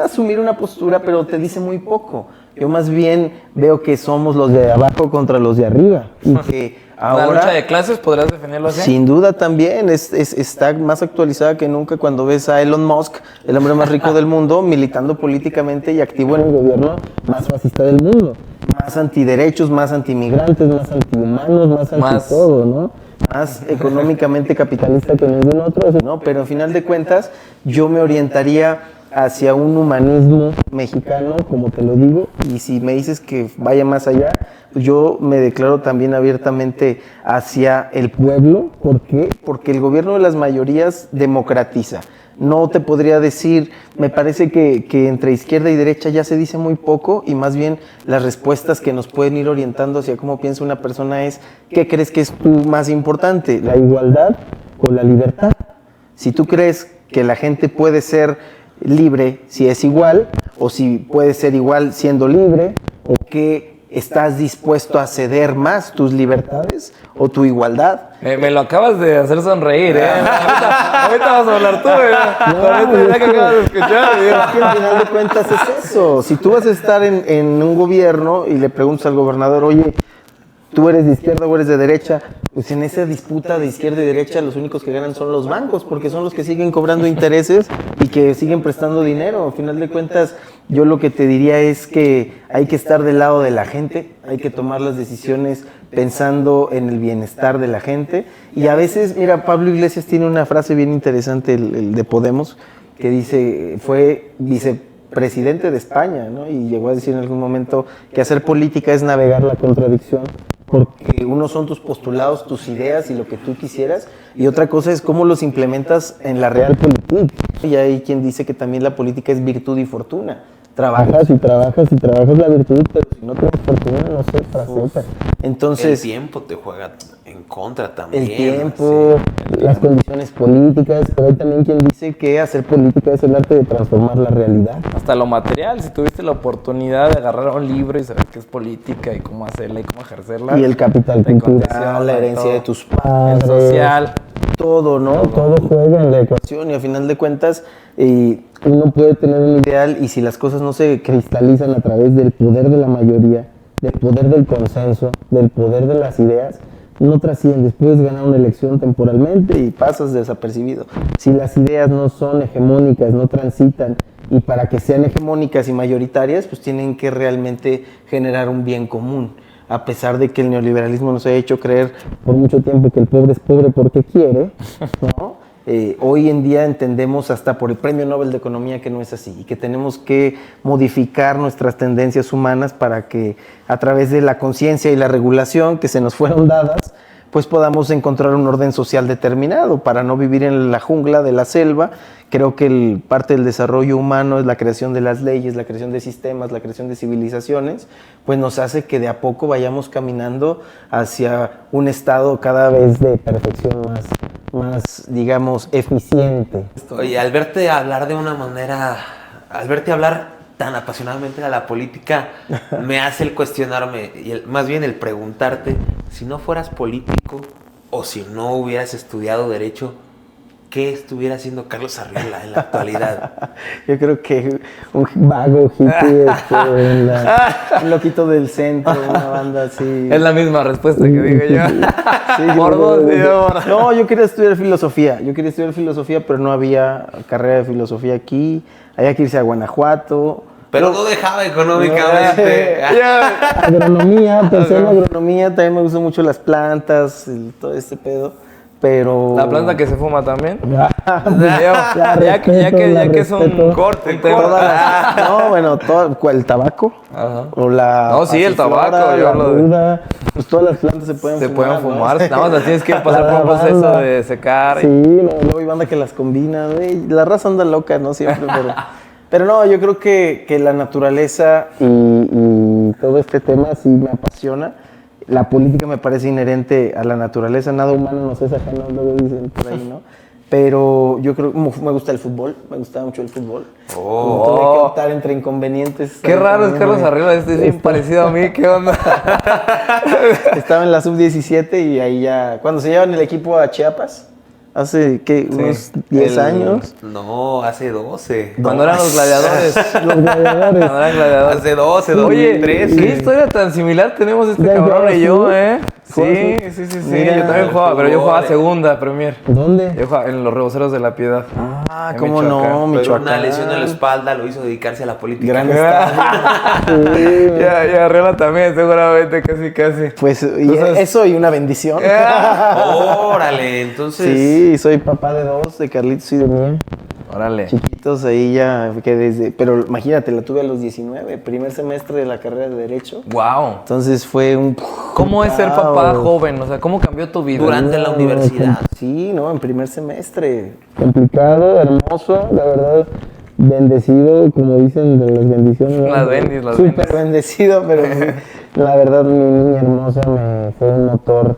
asumir una postura, pero te dice muy poco. Yo más bien veo que somos los de abajo contra los de arriba. Y que ahora, la lucha de clases, ¿podrías definirlo así? sin duda también, está más actualizada que nunca cuando ves a Elon Musk, el hombre más rico del mundo, militando políticamente y activo en el gobierno más fascista del mundo. Más antiderechos, más antimigrantes, más antihumanos, más antitodo, ¿no? Más económicamente capitalista que ningún otro, ¿no? Pero al final de cuentas, yo me orientaría hacia un humanismo mexicano, como te lo digo, y si me dices que vaya más allá, pues yo me declaro también abiertamente hacia el pueblo. ¿Por qué? Porque el gobierno de las mayorías democratiza. No te podría decir, me parece que entre izquierda y derecha ya se dice muy poco y más bien las respuestas que nos pueden ir orientando hacia cómo piensa una persona es, ¿qué crees que es tú más importante? ¿La igualdad o la libertad? Si tú crees que la gente puede ser libre si es igual, o si puede ser igual siendo libre, o que estás dispuesto a ceder más tus libertades o tu igualdad. Me lo acabas de hacer sonreír, ¿eh? Ahorita vas a hablar tú, ahorita que acabas de escuchar. Es que al final de cuentas es eso. Si tú vas a estar en un gobierno y le preguntas al gobernador, oye, tú eres de izquierda o eres de derecha, pues en esa disputa de izquierda y derecha los únicos que ganan son los bancos, porque son los que siguen cobrando intereses y que siguen prestando dinero. Al final de cuentas, yo lo que te diría es que hay que estar del lado de la gente, hay que tomar las decisiones pensando en el bienestar de la gente. Y a veces, mira, Pablo Iglesias tiene una frase bien interesante, el de Podemos, que dice, fue vicepresidente de España, ¿no? Y llegó a decir en algún momento que hacer política es navegar la contradicción, porque uno son tus postulados, tus ideas y lo que tú quisieras, y otra cosa es cómo los implementas en la realpolitik. Y hay quien dice que también la política es virtud y fortuna. Trabajas y trabajas y trabajas la virtud, pero si no tienes fortuna, no sé, para siempre. Entonces, el tiempo te juega en contra también. El tiempo, las condiciones políticas, pero hay también quien dice que hacer política es el arte de transformar la realidad. Hasta lo material, si tuviste la oportunidad de agarrar un libro y saber qué es política y cómo hacerla y cómo ejercerla. Y el capital cultural, la herencia de tus padres. El social. Todo, ¿no? Todo juega en la ecuación y al final de cuentas uno puede tener un ideal y si las cosas no se cristalizan a través del poder de la mayoría, del poder del consenso, del poder de las ideas, no trasciendes, puedes ganar una elección temporalmente y pasas desapercibido. Si las ideas no son hegemónicas, no transitan, y para que sean hegemónicas y mayoritarias, pues tienen que realmente generar un bien común. A pesar de que el neoliberalismo nos ha hecho creer por mucho tiempo que el pobre es pobre porque quiere, ¿no? Hoy en día entendemos hasta por el Premio Nobel de Economía que no es así y que tenemos que modificar nuestras tendencias humanas para que a través de la conciencia y la regulación que se nos fueron dadas, pues podamos encontrar un orden social determinado para no vivir en la jungla de la selva. Creo que parte del desarrollo humano es la creación de las leyes, la creación de sistemas, la creación de civilizaciones, pues nos hace que de a poco vayamos caminando hacia un estado cada vez de perfección más, digamos, eficiente. Oye, al verte hablar de una manera, al verte hablar tan apasionadamente de la política, me hace el cuestionarme, y más bien el preguntarte, si no fueras político o si no hubieras estudiado Derecho, ¿qué estuviera haciendo Carlos Arriola en la actualidad? Yo creo que un vago hippie, un loquito del centro, una banda así. Es la misma respuesta que digo yo. Sí, Por dos, no, yo quería estudiar filosofía. Pero no había carrera de filosofía aquí. Había que irse a Guanajuato. Pero no dejaba económicamente. Agronomía, pensé en agronomía. También me gustan mucho las plantas, todo este pedo. Pero... ¿La planta que se fuma también? ya que es un corte. No, bueno, el tabaco. Ajá. O la... No, sí, el tabaco. Yo la ruda, pues todas las plantas se pueden fumar. ¿no? Nada más las tienes que pasar por un proceso de secar. Sí, luego hay banda que las combina. La raza anda loca, ¿no? Siempre, pero no, yo creo que la naturaleza y todo este tema sí me apasiona. La política me parece inherente a la naturaleza, nada humano nos es ajeno, luego dicen por ahí, ¿no? Pero yo creo que me gusta el fútbol, me gustaba mucho el fútbol. Tuve que optar entre inconvenientes. Qué raro es Carlos Arriola, es bien parecido a mí, ¿qué onda? Estaba en la sub-17 y ahí ya, cuando se llevan el equipo a Chiapas, hace, ¿qué? Unos 10 años. No, hace 12. Cuando eran los gladiadores. Los gladiadores. Cuando eran gladiadores. Hace 12, Oye, 2013. ¿qué historia tan similar tenemos este Ya cabrón jugabas y yo, tú. Sí, ¿Jugabas sí. Mira, Yo también jugaba, pero yo jugaba fútbol. segunda, Premier. ¿Dónde? Yo jugaba en los Reboceros de la Piedad. Ah, en cómo Michoacán. no, Pero Michoacán. una lesión en la espalda lo hizo dedicarse a la política. Gran estadio. Sí. Y Arreola también, seguramente, casi. Pues y Entonces- eso y una bendición. Órale, entonces. Sí, soy papá de 2, de Carlitos y de mí. Órale. Chiquitos ahí ya, que desde, pero imagínate, la tuve a los 19, primer semestre de la carrera de Derecho. Wow. Entonces fue un... ¿Cómo es ser papá joven? O sea, ¿cómo cambió tu vida? Durante la universidad. Sí, no, en primer semestre. Complicado, hermoso, la verdad, bendecido, como dicen, de las bendiciones. ¿no? Las bendis, las Súper bendis. bendecido, pero La verdad, mi niña hermosa me fue un motor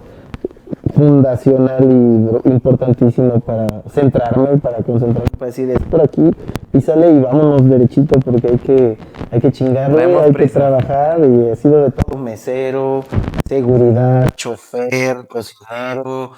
fundacional y importantísimo para centrarme, para concentrarme, para decir, es por aquí, písale y vámonos derechito porque hay que chingarle, Traemos hay que prisa. trabajar y ha sido de todo. mesero, seguridad, chofer, cocinero,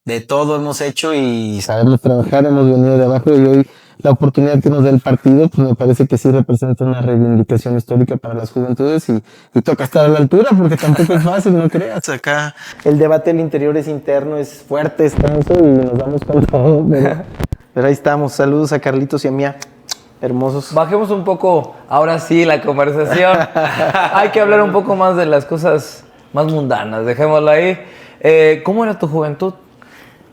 de todo hemos hecho y Sabemos trabajar, hemos venido de abajo y hoy la oportunidad que nos da el partido, pues me parece que sí representa una reivindicación histórica para las juventudes y toca estar a la altura porque tampoco es fácil, no creas. acá el debate del interior es interno, es fuerte, está. Eso y nos damos con todo, Pero ahí estamos, saludos a Carlitos y a Mía, hermosos. Bajemos un poco, ahora sí, la conversación. Hay que hablar un poco más de las cosas más mundanas, dejémoslo ahí. ¿Cómo era tu juventud?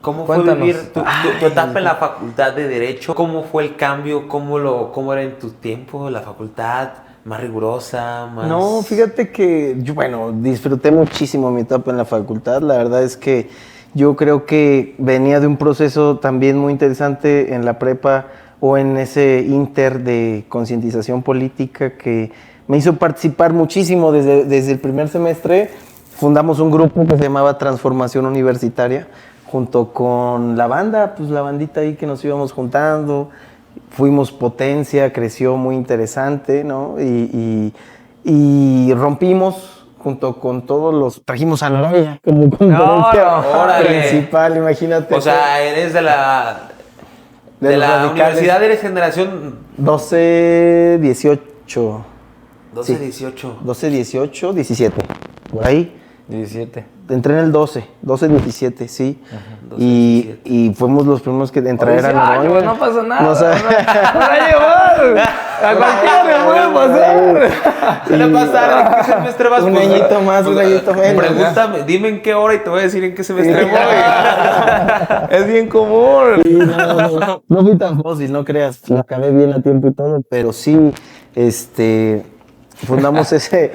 ¿Cómo fue Cuéntanos. vivir tu etapa en la facultad de Derecho? ¿Cómo fue el cambio? ¿Cómo era en tu tiempo la facultad? ¿Más rigurosa? Más... No, fíjate que yo, bueno, disfruté muchísimo mi etapa en la facultad. La verdad es que yo creo que venía de un proceso también muy interesante en la prepa o en ese inter de concientización política que me hizo participar muchísimo desde el primer semestre. Fundamos un grupo que se llamaba Transformación Universitaria junto con la banda, pues la bandita ahí que nos íbamos juntando. Fuimos potencia, creció muy interesante, ¿no? Y rompimos junto con todos los... Trajimos a Noroña como conferencia órale. principal, imagínate. O sea, eres de la De los radicales. universidad, eres generación 12, 18, 12, Sí. 18. 12, 18, 17, por ahí. 17. Entré en el 12, 17, sí. 12, y, 17. y fuimos los primeros que entré a Noroña. No pasa nada. No sabe- Para llevar. A cualquiera le puede pasar. ¿Qué le pasa? ¿En qué semestre vas? Un Pues, añito más, un añito menos. Pregúntame, dime en qué hora y te voy a decir en qué semestre voy. Es bien común. Sí, no fui tan fácil, no creas. Lo acabé bien a tiempo y todo, pero sí, fundamos ese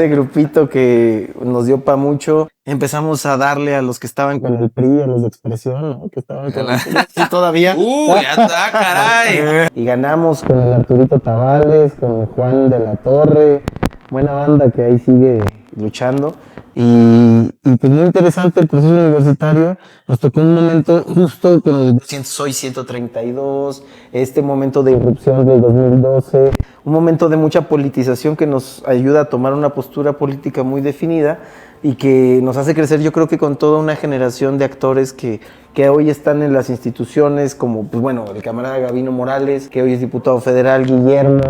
grupito que nos dio para mucho. Empezamos a darle a los que estaban con el PRI, a los de Expresión, ¿no? Que estaban con el PRI, sí, todavía. Ya está, caray. Y ganamos Con el Arturito Tabales, con el Juan de la Torre, buena banda que ahí sigue. luchando. Y pues muy interesante el proceso universitario. Nos tocó un momento justo con el Soy 132, este momento de irrupción del 2012, un momento de mucha politización que nos ayuda a tomar una postura política muy definida y que nos hace crecer, yo creo que con toda una generación de actores que hoy están en las instituciones, como, pues bueno, el camarada Gabino Morales, que hoy es diputado federal, Guillermo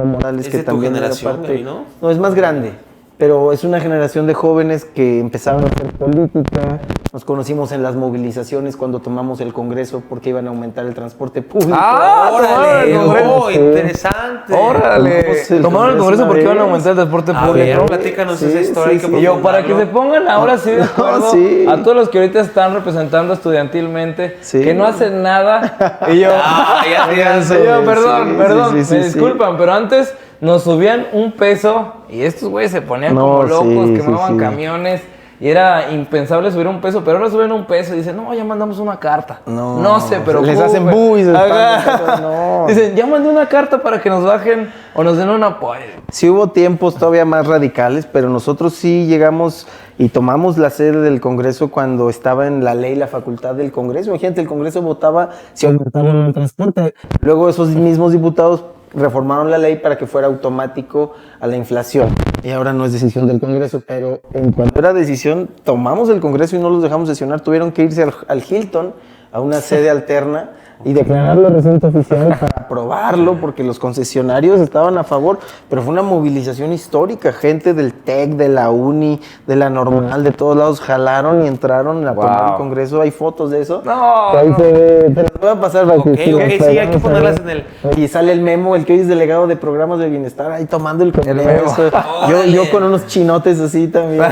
Morales, ¿Es que de tu también era generación, parte. Gabino? No, es más grande. Pero es una generación de jóvenes que empezaron a hacer política. Nos conocimos en las movilizaciones cuando tomamos el Congreso porque iban a aumentar el transporte público. ¡Órale! Congreso. ¡Oh, interesante! Órale. Tomamos el Tomaron el Congreso Congreso porque una iban a vez. aumentar el transporte A ver, público. platícanos Sí, esa historia. sí, hay que sí. Y yo, para que se pongan ahora sí de acuerdo, sí. a todos los que ahorita están representando estudiantilmente, Sí. que no hacen nada, y yo, Ah, ya sé. y yo, perdón, sí, sí, me sí. disculpan, pero antes nos subían un peso y estos güeyes se ponían No, como locos, sí, quemaban sí. camiones. Y era impensable subir un peso, pero ahora suben un peso y dicen, no, ya mandamos una carta. No, se preocupen. les hacen bu y se Ajá. espantan, no. Dicen, ya mandé una carta para que nos bajen o nos den un apoyo. Sí hubo tiempos todavía más radicales, pero nosotros sí llegamos y tomamos la sede del Congreso cuando estaba en la ley la facultad del Congreso. Imagínate, el Congreso votaba si aumentaban el transporte. Luego esos mismos diputados reformaron la ley para que fuera automático a la inflación. Y ahora no es decisión del Congreso, pero en cuanto era decisión, tomamos el Congreso y no los dejamos sesionar. Tuvieron que irse al Hilton a una sede alterna y Declararlo recinto oficial. para aprobarlo, porque los concesionarios estaban a favor, pero fue una movilización histórica, gente del TEC, de la UNI, de la Normal, de todos lados jalaron y entraron a tomar el Congreso, hay fotos de eso. Ahí se ve. Te las voy a pasar para Ok, que ok, sí, hay que ponerlas en el... y sale el Memo, el que hoy es delegado de programas de bienestar, ahí tomando el Congreso. Órale. Yo con unos chinotes así también.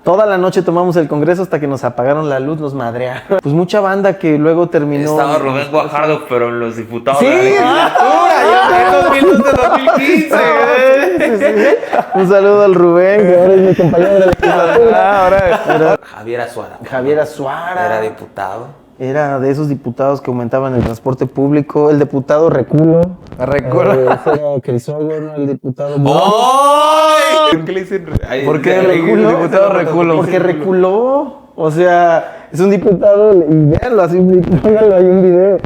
Toda la noche tomamos el Congreso hasta que nos apagaron la luz, nos madrearon. Pues mucha banda que luego terminó... Estaba Rubén Guajardo, pero en los diputados Sí, de la legislatura. En 2012-2015, güey. sí. Un saludo al Rubén, que ahora es mi compañero de la legislatura. Javier Azuara. Javier Azuara. Era diputado. Era de esos diputados que aumentaban el transporte público. El diputado Reculo. Recuerdo. Era Crisógono, el diputado. ¡Ay! ¿Por qué le dicen? ¿Por qué el reculó? diputado reculó. Porque reculó. O sea, es un diputado, Y véanlo así, pónganlo ahí un video.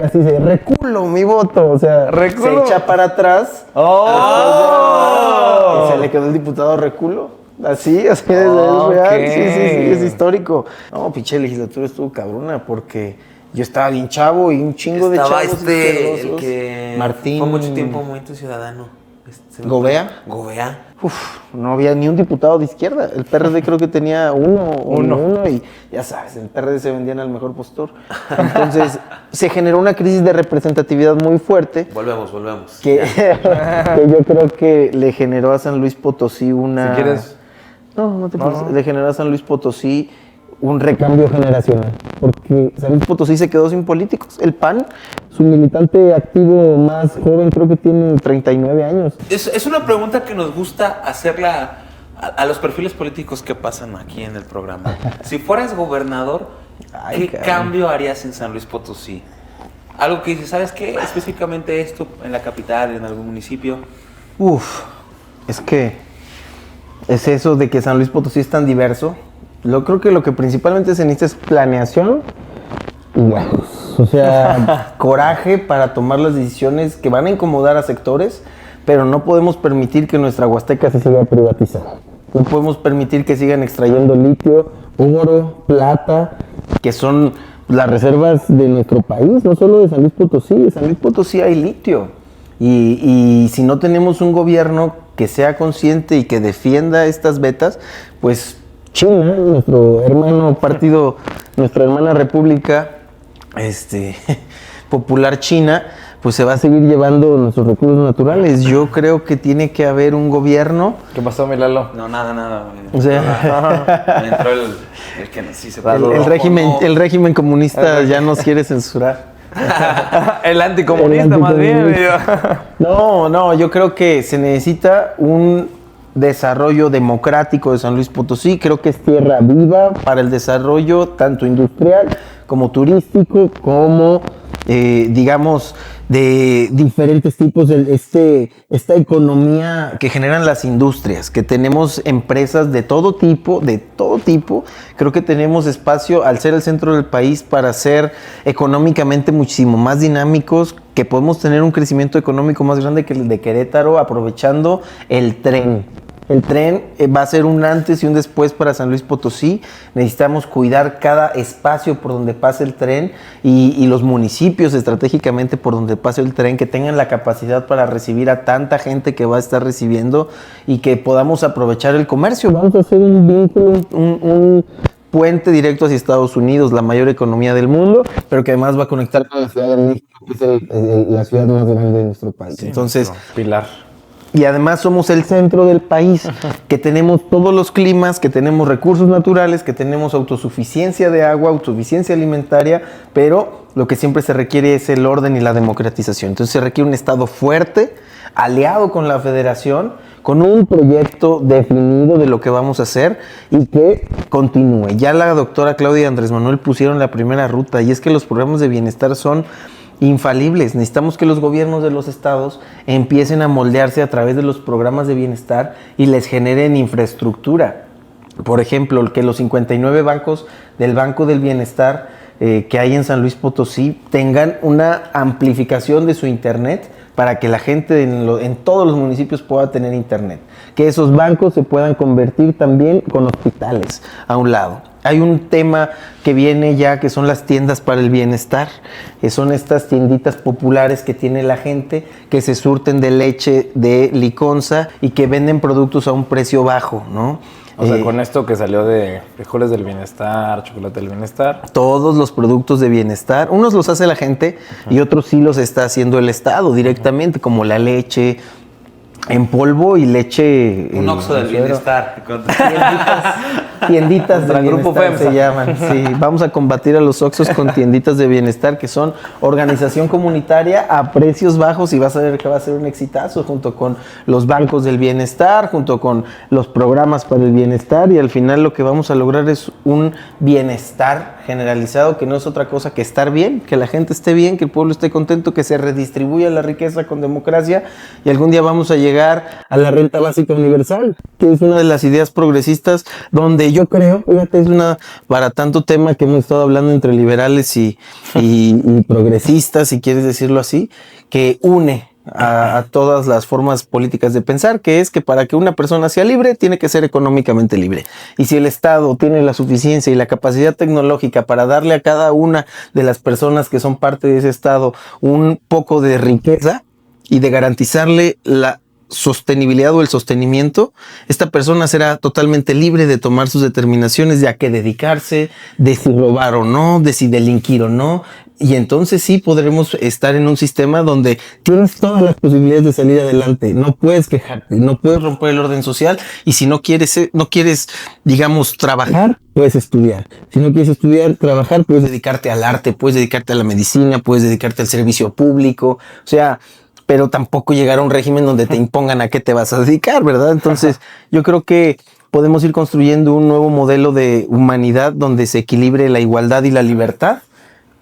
Así se reculo mi voto. O sea, ¿Reculo? se echa para atrás. ¡Oh! Y se le quedó el diputado Reculo. Así es real. Ok. Sí, es histórico. No, pinche legislatura estuvo cabrona porque yo estaba bien chavo y un chingo de Estaba chavos el izquierdosos. que Martín. fue mucho tiempo Movimiento Ciudadano. ¿Gobea? Gobea. Uf, no había ni un diputado de izquierda. El PRD creo que tenía uno y ya sabes, el PRD se vendían al mejor postor. Entonces se generó una crisis de representatividad muy fuerte Volvemos. que yo creo que le generó a San Luis Potosí una... Si quieres... No te preocupes. Le generó a San Luis Potosí un cambio generacional. Porque San Luis Potosí se quedó sin políticos. El PAN, su militante activo más joven creo que tiene 39 años. Es una pregunta que nos gusta hacerla a los perfiles políticos que pasan aquí en el programa. Si fueras gobernador, ¿qué cambio harías en San Luis Potosí? Algo que dices, ¿sabes qué? Específicamente esto en la capital, en algún municipio. es que es eso de que San Luis Potosí es tan diverso. Creo que lo que principalmente se necesita es planeación y huevos. O sea, coraje para tomar las decisiones que van a incomodar a sectores, pero no podemos permitir que nuestra Huasteca se siga privatizando. No podemos permitir que sigan extrayendo litio, oro, plata, que son Las reservas de nuestro país, no solo de San Luis Potosí. En San Luis Potosí hay litio. Y si no tenemos un gobierno que sea consciente y que defienda estas vetas, pues China, nuestro hermano partido, nuestra hermana república popular China, pues se va a seguir llevando nuestros recursos naturales. Yo creo que tiene que haber un gobierno. ¿Qué pasó, mi Lalo? No, nada. O sea, Me entró el que sí se puede. el régimen comunista ya nos quiere censurar. El anticomunista, más bien. No, yo creo que se necesita un desarrollo democrático de San Luis Potosí. Creo que es tierra viva para el desarrollo tanto industrial como turístico, como digamos de diferentes tipos de esta economía que generan las industrias, que tenemos empresas de todo tipo. Creo que tenemos espacio al ser el centro del país para ser económicamente muchísimo más dinámicos, que podemos tener un crecimiento económico más grande que el de Querétaro, aprovechando el tren. El tren va a ser un antes y un después para San Luis Potosí. Necesitamos cuidar cada espacio por donde pase el tren y los municipios estratégicamente por donde pase el tren, que tengan la capacidad para recibir a tanta gente que va a estar recibiendo y que podamos aprovechar el comercio. Vamos a hacer un vínculo, un puente directo hacia Estados Unidos, la mayor economía del mundo, pero que además va a conectar con la Ciudad de México, que es la ciudad más grande de nuestro país. Sí, entonces, pilar. Y además somos el centro del país, que tenemos todos los climas, que tenemos recursos naturales, que tenemos autosuficiencia de agua, autosuficiencia alimentaria, pero lo que siempre se requiere es el orden y la democratización. Entonces se requiere un Estado fuerte, aliado con la Federación, con un proyecto definido de lo que vamos a hacer y que continúe. Ya la doctora Claudia y Andrés Manuel pusieron la primera ruta, y es que los programas de bienestar son infalibles. Necesitamos que los gobiernos de los estados empiecen a moldearse a través de los programas de bienestar y les generen infraestructura. Por ejemplo, que los 59 bancos del Banco del Bienestar que hay en San Luis Potosí tengan una amplificación de su internet para que la gente en todos los municipios pueda tener internet. Que esos bancos se puedan convertir también con hospitales a un lado. Hay un tema que viene ya, que son las tiendas para el bienestar, que son estas tienditas populares que tiene la gente, que se surten de leche de liconza y que venden productos a un precio bajo, ¿no? O sea, con esto que salió de frijoles del bienestar, chocolate del bienestar. Todos los productos de bienestar, unos los hace la gente y otros sí los está haciendo el Estado directamente, como la leche en polvo y leche... Un Oxxo del bienestar. Tienditas de Grupo bienestar FEMSA. se llaman. Sí, vamos a combatir a los Oxxos con tienditas de bienestar, que son organización comunitaria a precios bajos, y vas a ver que va a ser un exitazo, junto con los bancos del bienestar, junto con los programas para el bienestar, y al final lo que vamos a lograr es un bienestar generalizado, que no es otra cosa que estar bien, que la gente esté bien, que el pueblo esté contento, que se redistribuya la riqueza con democracia, y algún día vamos a llegar a la renta básica universal, que es una de las ideas progresistas, donde yo creo, fíjate, es una, para tanto tema que hemos estado hablando entre liberales y progresistas, si quieres decirlo así, que une a todas las formas políticas de pensar, que es que para que una persona sea libre, tiene que ser económicamente libre. Y si el Estado tiene la suficiencia y la capacidad tecnológica para darle a cada una de las personas que son parte de ese Estado un poco de riqueza y de garantizarle la sostenibilidad o el sostenimiento, esta persona será totalmente libre de tomar sus determinaciones de a qué dedicarse, de si robar o no, de si delinquir o no, y entonces sí podremos estar en un sistema donde tienes todas las posibilidades de salir adelante, no puedes quejarte, no puedes romper el orden social, y si no quieres, digamos, trabajar, puedes estudiar. Si no quieres estudiar, trabajar, puedes dedicarte al arte, puedes dedicarte a la medicina, puedes dedicarte al servicio público, o sea, pero tampoco llegar a un régimen donde te impongan a qué te vas a dedicar, ¿verdad? Entonces, yo creo que podemos ir construyendo un nuevo modelo de humanidad donde se equilibre la igualdad y la libertad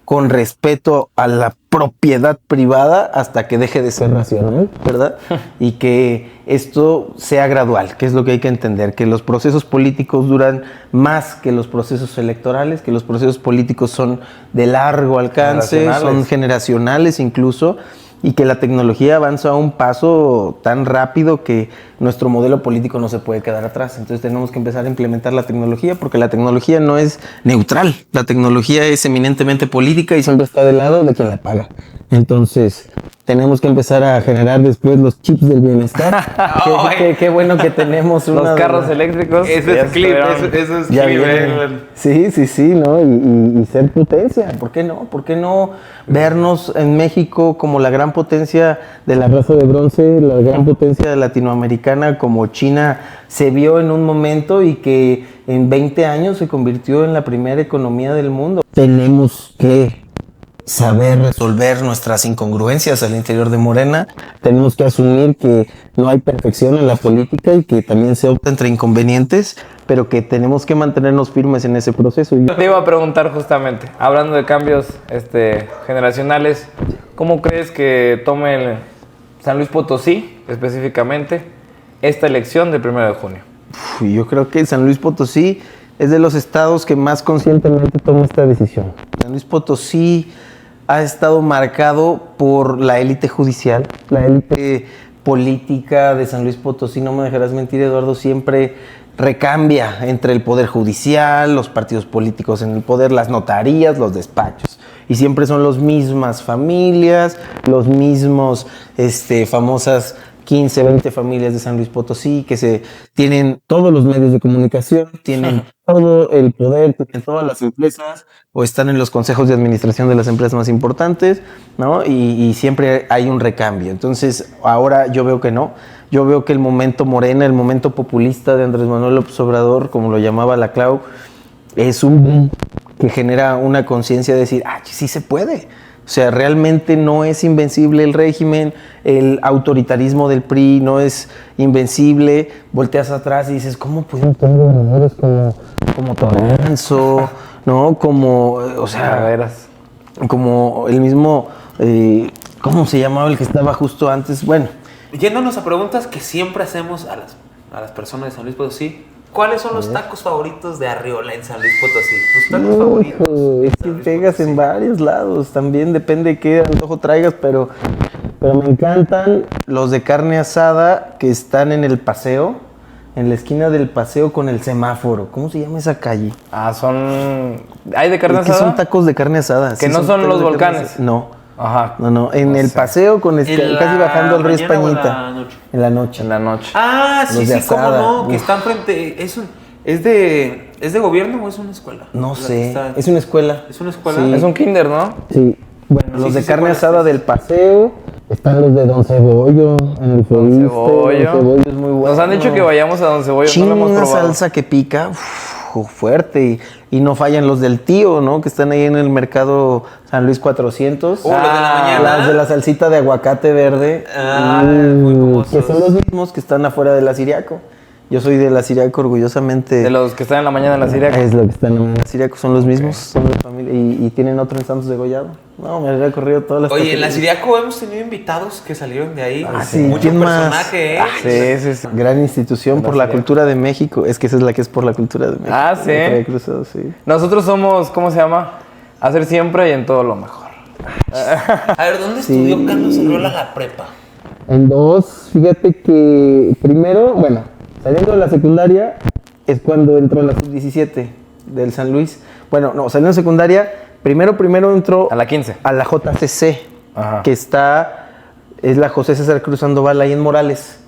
con respeto a la propiedad privada hasta que deje de ser racional, ¿verdad? Y que esto sea gradual, que es lo que hay que entender, que los procesos políticos duran más que los procesos electorales, que los procesos políticos son de largo alcance, son generacionales incluso, y que la tecnología avanza a un paso tan rápido que nuestro modelo político no se puede quedar atrás. Entonces tenemos que empezar a implementar la tecnología, porque la tecnología no es neutral. La tecnología es eminentemente política y siempre está del lado de quien la paga. Entonces tenemos que empezar a generar después los chips del bienestar. Qué bueno que tenemos los carros eléctricos. Eso es clip, eso es clip. Sí, ¿no? Y ser potencia. ¿Por qué no? ¿Por qué no vernos en México como la gran potencia de la raza de bronce, la gran potencia latinoamericana, como China se vio en un momento y que en 20 años se convirtió en la primera economía del mundo? Tenemos que saber resolver nuestras incongruencias al interior de Morena. Tenemos que asumir que no hay perfección en la política y que también se opta entre inconvenientes, pero que tenemos que mantenernos firmes en ese proceso. Te iba a preguntar justamente, hablando de cambios generacionales, ¿cómo crees que tome el San Luis Potosí específicamente esta elección del 1 de junio? Yo creo que San Luis Potosí es de los estados que más conscientemente toma esta decisión. San Luis Potosí ha estado marcado por la élite judicial, la élite política de San Luis Potosí, no me dejarás mentir, Eduardo, siempre recambia entre el poder judicial, los partidos políticos en el poder, las notarías, los despachos, y siempre son las mismas familias, los mismos famosas 15, 20 familias de San Luis Potosí que se tienen todos los medios de comunicación, tienen todo el poder, tienen todas las empresas o están en los consejos de administración de las empresas más importantes, ¿no? Y siempre hay un recambio. Entonces, ahora yo veo que no. Yo veo que el momento Morena, el momento populista de Andrés Manuel López Obrador, como lo llamaba la Clau, es un boom que genera una conciencia de decir, sí se puede. O sea, realmente no es invencible el régimen, el autoritarismo del PRI no es invencible. Volteas atrás y dices, ¿cómo pudieron tener gobernadores como Toranzo, ¿no? Como, o sea, como el mismo, ¿cómo se llamaba el que estaba justo antes? Bueno. Yéndonos a preguntas que siempre hacemos a las personas de San Luis Potosí, ¿cuáles son los tacos favoritos de Arriola en San Luis Potosí? ¿Tus tacos favoritos? Es que pegas en varios lados, también depende de qué antojo traigas, pero me encantan los de carne asada que están en el paseo, en la esquina del paseo con el semáforo. ¿Cómo se llama esa calle? ¿Hay de carne Es que asada? son tacos de carne asada. Que no son tacos los de carne volcanes. asada. No. Ajá. No, en No el sé. paseo con ¿En casi la bajando el río mañana o en Españita. la noche? En la noche. En la noche. Ah, Los sí, de sí, cómo asada. no, que Uf. están frente. ¿Es de gobierno o es una escuela? No La que sé, está- es una escuela. ¿Es una escuela? Sí. Es un kinder, ¿no? Sí. Bueno, Los Sí, de sí, carne ¿cuál es? asada del paseo. están los de Don Cebollo en el Fobiste. Cebollo. Don Cebollo es muy bueno. Nos han dicho que vayamos a Don Cebollo, no Chinga lo hemos una probado. salsa que pica fuerte y no fallan los del tío, ¿no? Que están ahí en el mercado San Luis 400. Los de la mañana. Las de la salsita de aguacate verde. Ah, muy famosos. Que son los mismos que están afuera de la Siriaco. Yo soy de la Siriaco orgullosamente. De los que están en la mañana en la Siriaco. Es lo que están en la Siriaco, son los mismos, son de familia y tienen otro en Santos de Gollado. No, me he recorrido todas las Oye, en la taquerías. Siriaco hemos tenido invitados que salieron de ahí. Ah, sí, Mucho ¿quién más? personaje, ¿eh? Sí. Gran institución por la cultura de México. Es que esa es la que es por la cultura de México. Ah, ¿sí? La Calle Cruzado, sí. Nosotros somos, ¿cómo se llama? Hacer siempre y en todo lo mejor. A ver, ¿dónde estudió Carlos Arriola la prepa? En dos, fíjate que primero, bueno, Saliendo de la secundaria es cuando entró en la sub-17 del San Luis. Bueno, no, saliendo de secundaria, primero entró A la 15. a la JCC, Ajá. que es la José César Cruz Sandoval ahí en Morales,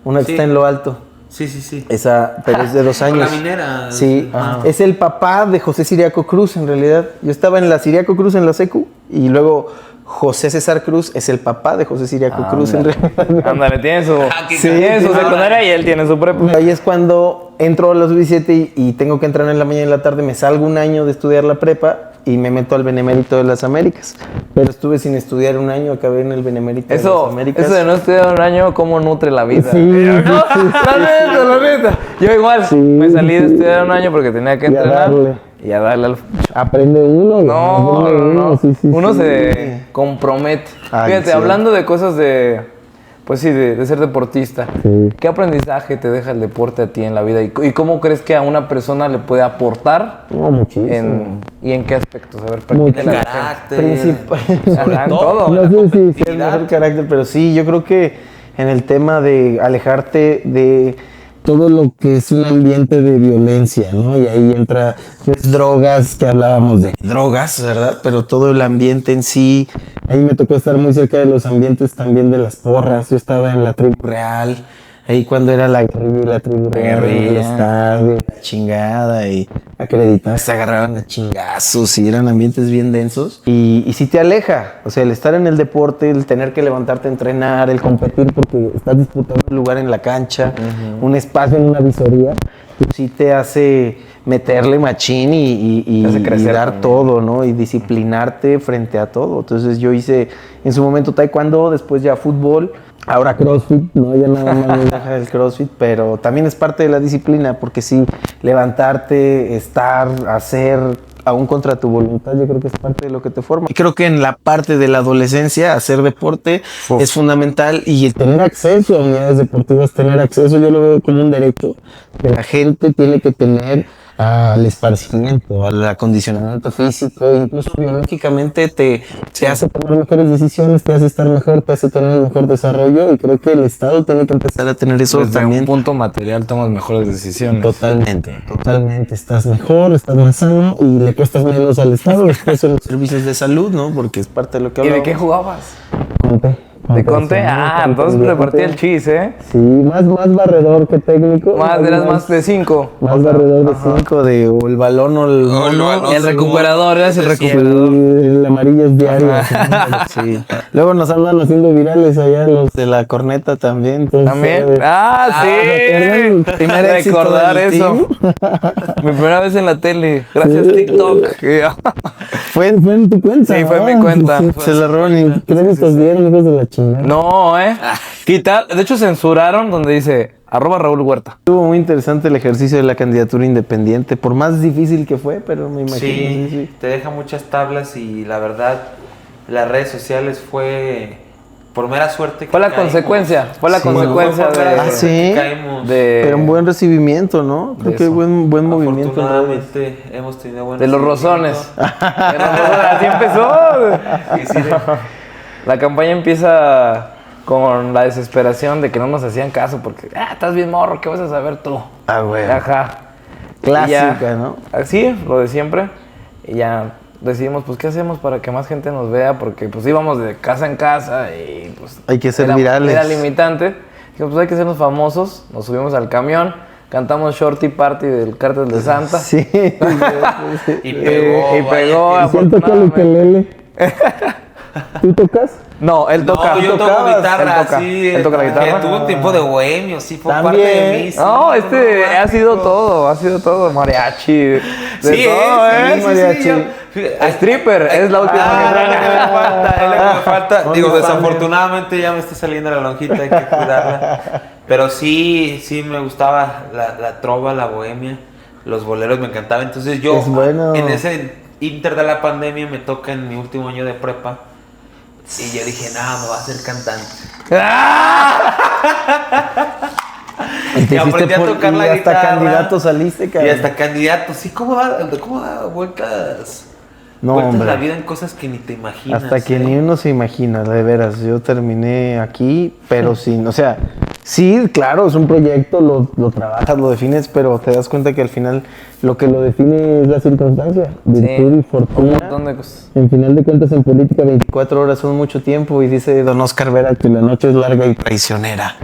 una que Sí. está en lo alto. Sí. Esa, pero es de 2 Por años. la minera. Sí, Ajá. es el papá de José Ciriaco Cruz en realidad. Yo estaba en la Ciriaco Cruz en la secu y luego José César Cruz es el papá de José Ciriaco Cruz en realidad. Ándale, tiene su, qué tiene su cabrón. secundaria y él tiene su prepa. Ahí es cuando entro a los 17 y tengo que entrar en la mañana y en la tarde. Me salgo un año de estudiar la prepa y me meto al Benemérito de las Américas. Pero estuve sin estudiar un año, acabé en el Benemérito de las Américas. Eso de no estudiar un año, ¿cómo nutre la vida? Sí, No, la neta. Yo igual, me salí de estudiar un año porque tenía que Y a entrenar. darle. Y a darle al... aprende uno. aprende uno, sí, Uno sí. se compromete. Ay, Fíjate, sí. hablando de cosas de... Pues sí, de ser deportista. Sí. ¿Qué aprendizaje te deja el deporte a ti en la vida? ¿Y cómo crees que a una persona le puede aportar? No, muchísimo. ¿Y en qué aspectos? A ver, El platícale a la gente. carácter. Principal. Sobre Ajá, en todo. todo. la No sé si El competitividad. mejor carácter, pero sí, yo creo que en el tema de alejarte de todo lo que es un ambiente de violencia, ¿no? Y ahí entra pues, drogas, que hablábamos de drogas, ¿verdad? Pero todo el ambiente en sí. ahí me tocó estar muy cerca de los ambientes también de las porras. Yo estaba en la tribu Real, ahí cuando era la real, guerrilla, el estadio, la chingada y acreditas. se agarraban a chingazos y eran ambientes bien densos. Y sí te aleja, o sea, el estar en el deporte, el tener que levantarte a entrenar, el competir porque estás disputando un lugar en la cancha, un espacio en una visoría, pues sí te hace meterle machín y Te hace crecer dar también. todo, ¿no? Y disciplinarte frente a todo. Entonces yo hice en su momento taekwondo, después ya fútbol, ahora CrossFit, ¿no? Ya nada más. me deja el CrossFit, pero también es parte de la disciplina, porque sí, levantarte, estar, hacer, aún contra tu voluntad, yo creo que es parte de lo que te forma. Y creo que en la parte de la adolescencia, hacer deporte es fundamental y el Tener acceso a unidades deportivas, tener acceso, yo lo veo como un derecho que la gente tiene que tener al esparcimiento, al acondicionamiento físico, incluso biológicamente te hace tomar mejores decisiones, te hace estar mejor, te hace tener un mejor desarrollo y creo que el Estado tiene que empezar empezar a tener eso Desde también. un punto material tomas mejores decisiones. totalmente, estás mejor, estás más sano y le cuestas menos al Estado, después en Servicios de salud, ¿no? Porque es parte de lo que ¿Y de hablamos. qué jugabas? Conte. ¿De Conte? Ah, entonces repartía el chis, ¿eh? Sí, más barredor que técnico. Eras más de 5. Más barredor de 5 de o el balón o el mono. El recuperador, eras el Sí, recuperador. el amarillo es diario. Sí. Luego nos andan haciendo virales allá los de la corneta también. Entonces, También. ¿sabes? Ah, sí. Primer éxito Recordar del eso. Mi primera vez en la tele. Gracias, TikTok. Fue en tu cuenta. Sí, fue en mi ¿no? cuenta. Se la roban y Créditos bien, hijos de la chingada. No, quitar. De hecho, censuraron donde dice @Raúl Huerta. estuvo muy interesante el ejercicio de la candidatura independiente, por más difícil que fue, pero me imagino. Sí, te deja muchas tablas y la verdad, las redes sociales fue por mera suerte. que Fue la caímos. consecuencia. Fue la Sí. consecuencia Fue por mera de. Ah, suerte sí. que caímos. Pero un buen recibimiento, ¿no? Creo de que eso. buen movimiento. en redes. Afortunadamente hemos tenido buenos De los rozones. Así empezó. Y sí, La campaña empieza con la desesperación de que no nos hacían caso porque, estás bien morro, ¿qué vas a saber tú? Ah, güey. Ajá. Clásica, Y ya, ¿no? Así, lo de siempre. Y ya decidimos, pues, ¿qué hacemos para que más gente nos vea? Porque, pues, íbamos de casa en casa y, pues... Hay que ser virales. Era limitante. Dijimos, pues, hay que sernos famosos. Nos subimos al camión, cantamos Shorty Party del Cártel de Santa. Sí. Y pegó. Y pegó, vaya que- ¿Quién toca el ukelele? ¿Tú tocas? No, él toca. No, yo toco tocabas, guitarra, él toca. sí. Él toca la Que guitarra. tuvo un tiempo de bohemio, sí, fue También. parte de mí. Sí, No, este no, ha sido todo, mariachi, de Sí, todo, sí, mariachi. Stripper, es la última es lo que me falta, es lo que me falta. No, Digo, mi fan. desafortunadamente ya me está saliendo la lonjita, hay que cuidarla. Pero sí me gustaba la trova, la bohemia, los boleros me encantaban. Entonces yo, Es bueno. en ese inter de la pandemia, me toca en mi último año de prepa. Y yo dije, no, me voy a hacer cantante. Y te Y aprendí hiciste a tocar y la hasta guitarra. candidato saliste, Y cabrón. hasta candidato, sí, ¿cómo da vueltas? No, vueltas hombre. la vida en cosas que ni te imaginas. Hasta que ¿eh? ni uno se imagina, de veras. Yo terminé aquí, pero sin, o sea, sí, claro, es un proyecto, lo trabajas, lo defines, pero te das cuenta que al final lo que lo define es la circunstancia, virtud y un fortuna. montón de cosas. En final de cuentas, en política, 24 horas son mucho tiempo y dice don Oscar Vera que la noche es larga y traicionera.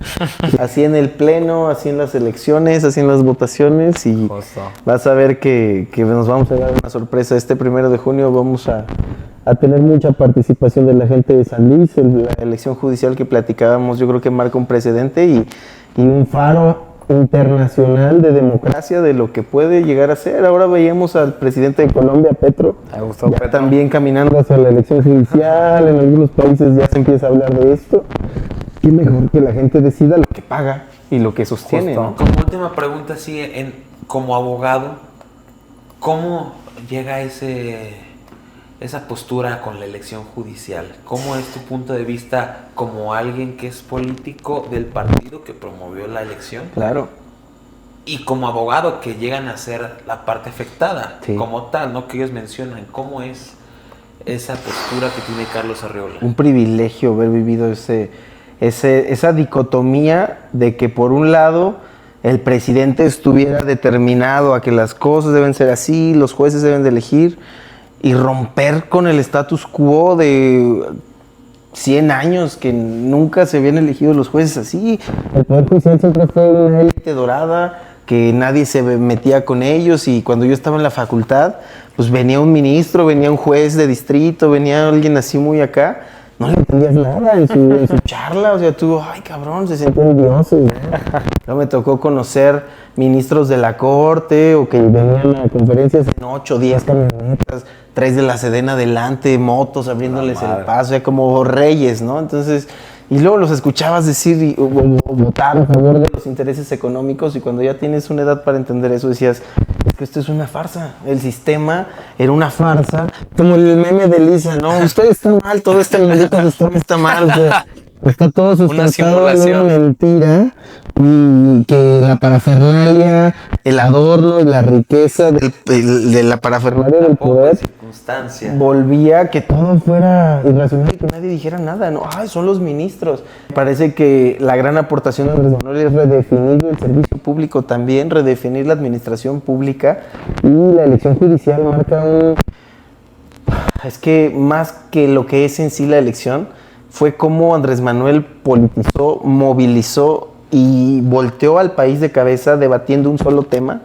Así en el pleno, así en las elecciones, así en las votaciones y Justo. vas a ver que nos vamos a dar una sorpresa. Este 1 de junio vamos a tener mucha participación de la gente de San Luis, la elección judicial que platicábamos, yo creo que marca un precedente y un faro internacional de democracia. de lo que puede llegar a ser. Ahora veíamos al presidente de Colombia, Petro, Me gustó ya Petro. también caminando Hacia la elección judicial, en algunos países ya se empieza a hablar de esto. Qué mejor que la gente decida lo que paga y lo que sostiene. Justo. ¿no? Como última pregunta, sí, como abogado, ¿cómo llega esa postura con la elección judicial? ¿Cómo es tu punto de vista como alguien que es político del partido que promovió la elección? Claro. Y como abogado que llegan a ser la parte afectada, Sí. como tal, ¿no? Que ellos mencionan, ¿cómo es esa postura que tiene Carlos Arriola? Un privilegio haber vivido esa dicotomía de que por un lado el presidente estuviera determinado a que las cosas deben ser así, los jueces deben de elegir y romper con el status quo de 100 años que nunca se habían elegido los jueces así. El Poder Judicial siempre fue una élite Élite dorada, que nadie se metía con ellos y cuando yo estaba en la facultad, pues venía un ministro, venía un juez de distrito, venía alguien así muy acá, no le entendías nada en su charla, o sea, tú, ay cabrón, se sentían dioses. Luego me tocó conocer ministros de la corte o que venían a conferencias en 8, 10 camionetas, 3 de la Sedena adelante, motos abriéndoles el paso, o sea, como reyes, ¿no? Entonces, y luego los escuchabas decir o votar a favor de los intereses económicos y cuando ya tienes una edad para entender eso decías, es que esto es una farsa, el sistema era una farsa, como el meme de Lisa, no, usted está mal, todo este maldito sistema está mal, o sea, está todo sustentado en una simulación. mentira y que la parafernalia, el adorno y la riqueza de la parafernalia del poder Circunstancia. volvía que todo fuera irracional y que nadie dijera nada, ¿no? Ay, son los ministros. Parece que la gran aportación de Andrés Manuel es redefinir el servicio público también, redefinir la administración pública y la elección judicial marca un... Es que más que lo que es en sí la elección, fue cómo Andrés Manuel politizó, movilizó y volteó al país de cabeza debatiendo un solo tema.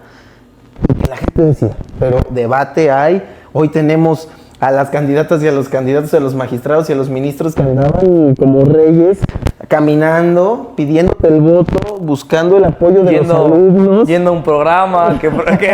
que la gente decida. Pero debate hay. Hoy tenemos a las candidatas y a los candidatos, a los magistrados y a los ministros que Andaban como reyes caminando, pidiéndote el voto, buscando el apoyo de los alumnos. Yendo a un programa que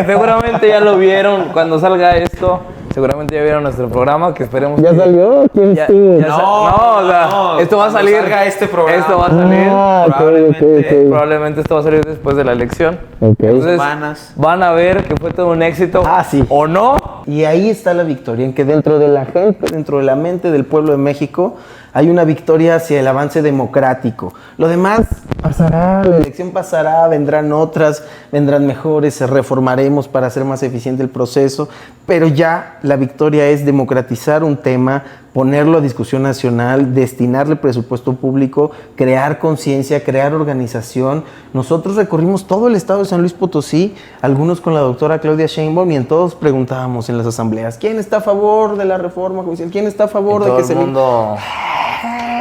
seguramente ya lo vieron cuando salga esto. Seguramente ya vieron nuestro programa, que esperemos ¿Ya que... salió? ¿Quién Ya- estuvo? ya sa- no, o sea, no, esto va a cuando salir. salga este programa. Esto va a salir. Ah, ok, probablemente, ok. Probablemente esto va a salir después de la elección. Ok. Entonces, Semanas. van a ver que fue todo un éxito. Ah, sí. ¿O no? Y ahí está la victoria, en que dentro de la gente, dentro de la mente del pueblo de México, hay una victoria hacia el avance democrático. Lo demás pasará, la elección pasará, vendrán otras, vendrán mejores, reformaremos para hacer más eficiente el proceso, pero ya la victoria es democratizar un tema, ponerlo a discusión nacional, destinarle presupuesto público, crear conciencia, crear organización. Nosotros recorrimos todo el estado de San Luis Potosí, algunos con la doctora Claudia Sheinbaum, y en todos preguntábamos en las asambleas, ¿quién está a favor de la reforma judicial? ¿Quién está a favor de que se... mundo...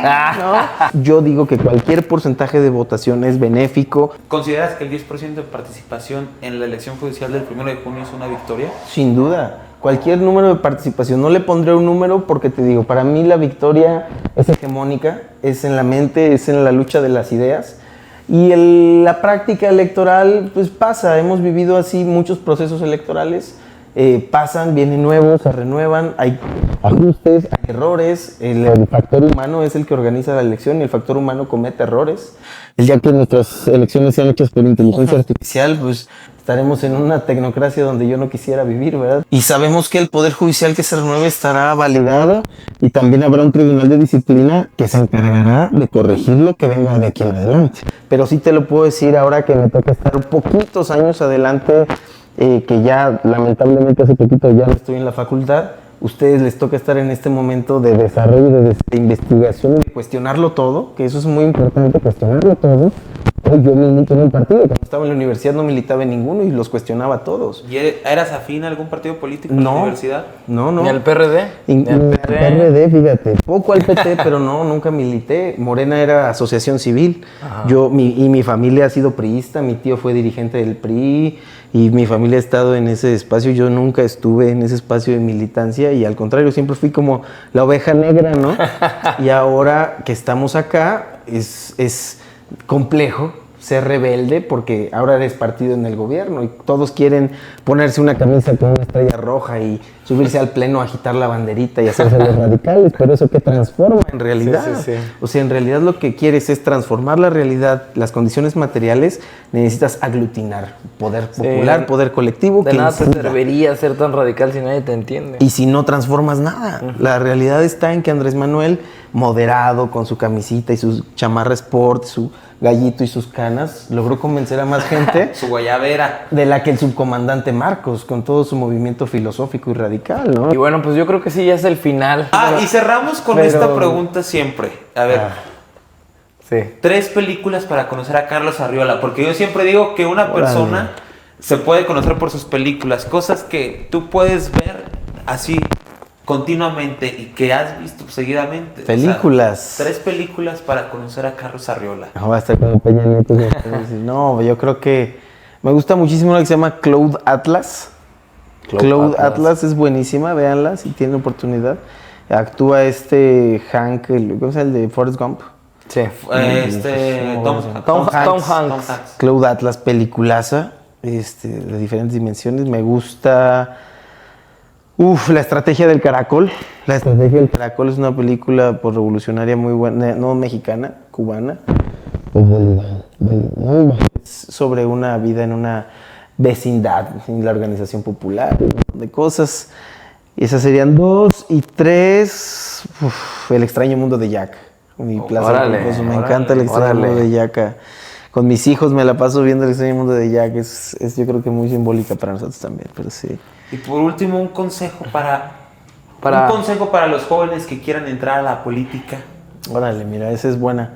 ¿No? Yo digo que cualquier porcentaje de votación es benéfico. ¿Consideras que el 10% de participación en la elección judicial del 1 de junio es una victoria? Sin duda. Cualquier número de participación. No le pondré un número porque te digo, para mí la victoria es hegemónica, es en la mente, es en la lucha de las ideas. Y la práctica electoral, pues pasa. Hemos vivido así muchos procesos electorales. Pasan, vienen nuevos, se renuevan, hay ajustes, hay errores. El factor humano es el que organiza la elección y el factor humano comete errores. El día que nuestras elecciones sean hechas por inteligencia Artificial, pues estaremos en una tecnocracia donde yo no quisiera vivir, ¿verdad? Y sabemos que el Poder Judicial que se renueve estará validado y también habrá un tribunal de disciplina que se encargará de corregir lo que venga de aquí en adelante. Pero sí te lo puedo decir ahora que me toca estar poquitos años adelante, que ya lamentablemente hace poquito ya no estoy en la facultad. Ustedes les toca estar en este momento de desarrollo, de investigación y de cuestionarlo todo, que eso es muy importante, cuestionarlo todo. Hoy yo milito en un partido. Cuando estaba en la universidad no militaba en ninguno y los cuestionaba a todos. ¿Y eras afín a algún partido político en la universidad? No. ¿Ni al PRD? Ni al PRD, fíjate. Poco al PT, pero no, nunca milité. Morena era asociación civil. Ajá. Mi familia ha sido priista, mi tío fue dirigente del PRI y mi familia ha estado en ese espacio. Yo nunca estuve en ese espacio de militancia y al contrario, siempre fui como la oveja negra, ¿no? Y ahora que estamos acá, es complejo ser rebelde porque ahora eres partido en el gobierno y todos quieren ponerse una camisa con una estrella roja y subirse al pleno, agitar la banderita y hacerse los radicales, pero eso que transforma en realidad. Sí. O sea, en realidad lo que quieres es transformar la realidad, las condiciones materiales, necesitas aglutinar poder popular, poder colectivo. De nada te serviría ser tan radical si nadie te entiende. Y si no transformas nada. La realidad está en que Andrés Manuel, moderado, con su camisita y su chamarra sport, su gallito y sus canas, logró convencer a más gente su guayabera de la que el subcomandante Marcos, con todo su movimiento filosófico y radical, ¿no? Y bueno, pues yo creo que sí, ya es el final. Y cerramos con esta pregunta siempre. A ver, sí. 3 películas para conocer a Carlos Arriola, porque yo siempre digo que una persona se puede conocer por sus películas, cosas que tú puedes ver así continuamente y que has visto seguidamente. Películas. O sea, 3 películas para conocer a Carlos Arriola. No, va a estar como Peña Nieto. No, yo creo que me gusta muchísimo una que se llama Cloud Atlas. Cloud Atlas es buenísima, véanla si tienen oportunidad. Actúa Hank, ¿cómo se llama? El de Forrest Gump. Sí. Tom Hanks. Cloud Atlas, peliculaza, de diferentes dimensiones. Me gusta... La estrategia del caracol. La estrategia del caracol es una película revolucionaria muy buena, no mexicana, cubana. Sobre una vida en una vecindad, en la organización popular, de cosas. Esas serían 2 y 3. El extraño mundo de Jack. Mi plaza me encanta el extraño mundo de Jack. Con mis hijos me la paso viendo el extraño mundo de Jack. Es yo creo que muy simbólica para nosotros también, pero sí. Y por último, un consejo un consejo para los jóvenes que quieran entrar a la política. Órale, mira, esa es buena.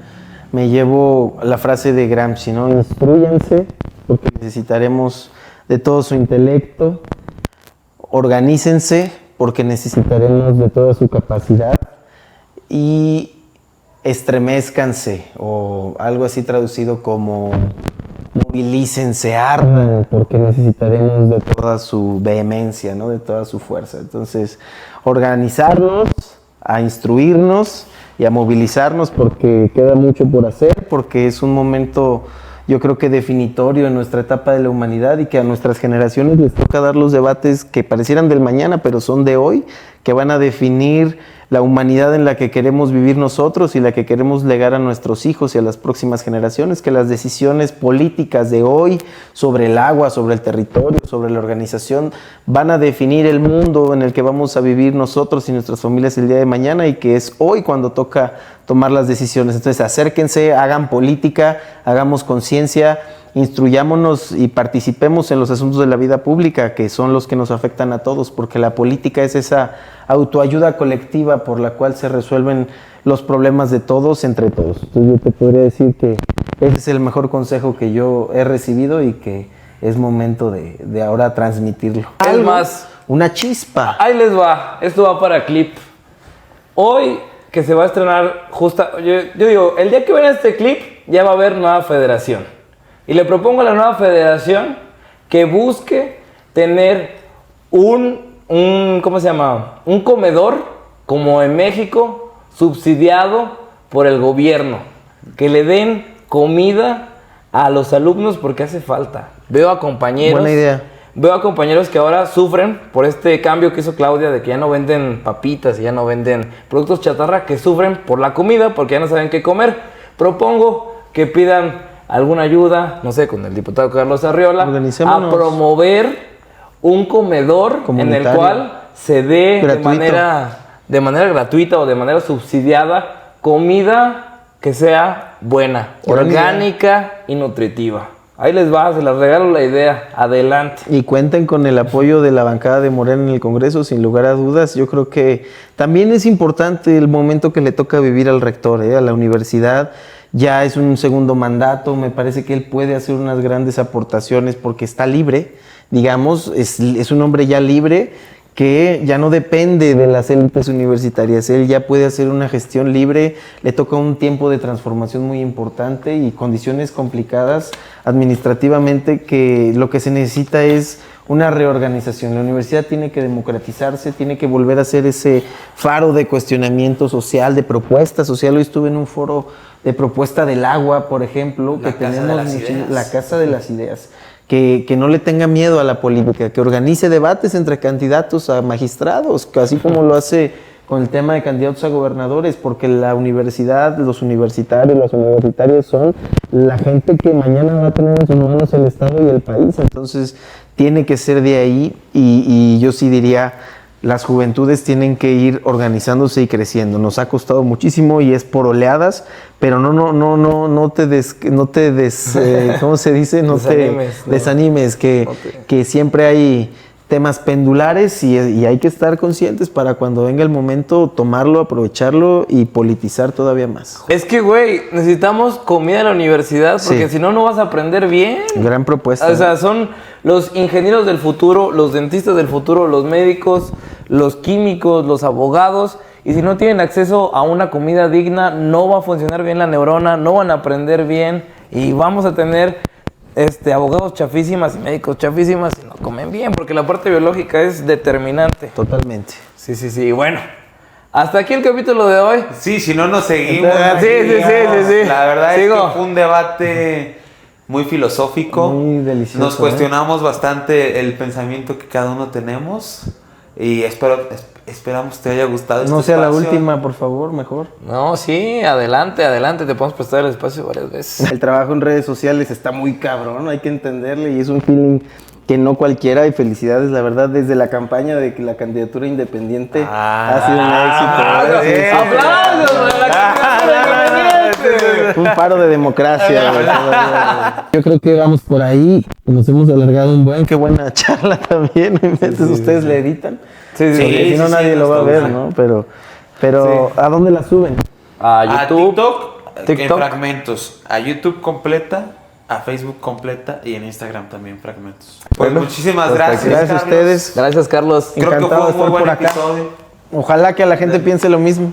Me llevo la frase de Gramsci, ¿no? Instrúyanse, porque necesitaremos de todo su intelecto. Organícense, porque necesitaremos de toda su capacidad. Y estremezcanse, o algo así traducido como... movilícense, ardan, porque necesitaremos de toda su vehemencia, ¿no? De toda su fuerza. Entonces, organizarnos, a instruirnos y a movilizarnos porque queda mucho por hacer, porque es un momento, yo creo que definitorio en nuestra etapa de la humanidad y que a nuestras generaciones les toca dar los debates que parecieran del mañana, pero son de hoy, que van a definir la humanidad en la que queremos vivir nosotros y la que queremos legar a nuestros hijos y a las próximas generaciones, que las decisiones políticas de hoy sobre el agua, sobre el territorio, sobre la organización, van a definir el mundo en el que vamos a vivir nosotros y nuestras familias el día de mañana y que es hoy cuando toca tomar las decisiones. Entonces, acérquense, hagan política, hagamos conciencia, instruyámonos y participemos en los asuntos de la vida pública, que son los que nos afectan a todos, porque la política es esa autoayuda colectiva por la cual se resuelven los problemas de todos entre todos. Entonces, yo te podría decir que ese es el mejor consejo que yo he recibido y que es momento de ahora transmitirlo. Es más, una chispa. ahí les va, esto va para clip. Hoy que se va a estrenar yo digo, el día que vean este clip ya va a haber nueva federación. Y le propongo a la nueva federación que busque tener ¿cómo se llama? Un comedor, como en México, subsidiado por el gobierno. Que le den comida a los alumnos porque hace falta. Veo a compañeros. Buena idea. Veo a compañeros que ahora sufren por este cambio que hizo Claudia de que ya no venden papitas y ya no venden productos chatarra, que sufren por la comida porque ya no saben qué comer. Propongo que pidan alguna ayuda, no sé, con el diputado Carlos Arriola, a promover un comedor en el cual se dé de manera gratuita o de manera subsidiada comida que sea buena, orgánica y nutritiva. Ahí les va, se les regalo la idea. Adelante. Y cuenten con el apoyo de la bancada de Morena en el Congreso, sin lugar a dudas. Yo creo que también es importante el momento que le toca vivir al rector, a la universidad. Ya es un segundo mandato, me parece que él puede hacer unas grandes aportaciones porque está libre, digamos, es un hombre ya libre que ya no depende de las élites universitarias. Él ya puede hacer una gestión libre, le toca un tiempo de transformación muy importante y condiciones complicadas administrativamente, que lo que se necesita es una reorganización. La universidad tiene que democratizarse, tiene que volver a ser ese faro de cuestionamiento social, de propuesta social. Hoy estuve en un foro de propuesta del agua, por ejemplo, que tenemos la Casa de las Ideas. Que no le tenga miedo a la política, que organice debates entre candidatos a magistrados, así como lo hace con el tema de candidatos a gobernadores, porque la universidad, los universitarios, las universitarias son la gente que mañana va a tener en sus manos el Estado y el país. Entonces tiene que ser de ahí y yo sí diría, las juventudes tienen que ir organizándose y creciendo. Nos ha costado muchísimo y es por oleadas, pero no te ¿cómo se dice? Desanimes, que siempre hay temas pendulares y hay que estar conscientes para cuando venga el momento tomarlo, aprovecharlo y politizar todavía más. Es que, güey, necesitamos comida en la universidad porque si no, no vas a aprender bien. Gran propuesta. O sea, son los ingenieros del futuro, los dentistas del futuro, los médicos, los químicos, los abogados. Y si no tienen acceso a una comida digna, no va a funcionar bien la neurona, no van a aprender bien y vamos a tener abogados chafísimas y médicos chafísimas y no comen bien, porque la parte biológica es determinante. Totalmente. Sí. Y bueno, hasta aquí el capítulo de hoy. Sí, si no nos seguimos. Sí. La verdad es que fue un debate muy filosófico. Muy delicioso. Nos cuestionamos bastante el pensamiento que cada uno tenemos y esperamos te haya gustado este No sea espacio. la última, por favor, mejor. No, sí, adelante, te podemos prestar el espacio varias veces. El trabajo en redes sociales está muy cabrón, hay que entenderle y es un feeling que no cualquiera, y felicidades, la verdad, desde la campaña de que la candidatura independiente ha sido un éxito. ¡Aplausos para la candidatura independiente! Un paro de democracia. Yo creo que vamos por ahí, nos hemos alargado un buen. Qué buena charla también, ustedes le editan. Sí, Si no nadie lo va a ver, ¿no? Pero ¿a dónde la suben? A YouTube, A TikTok en fragmentos, a YouTube completa, a Facebook completa y en Instagram también fragmentos. Pues muchísimas gracias. Gracias a ustedes. Gracias, Carlos. Creo que Encantado fue un de muy estar buen por acá. episodio. Ojalá que la gente piense lo mismo.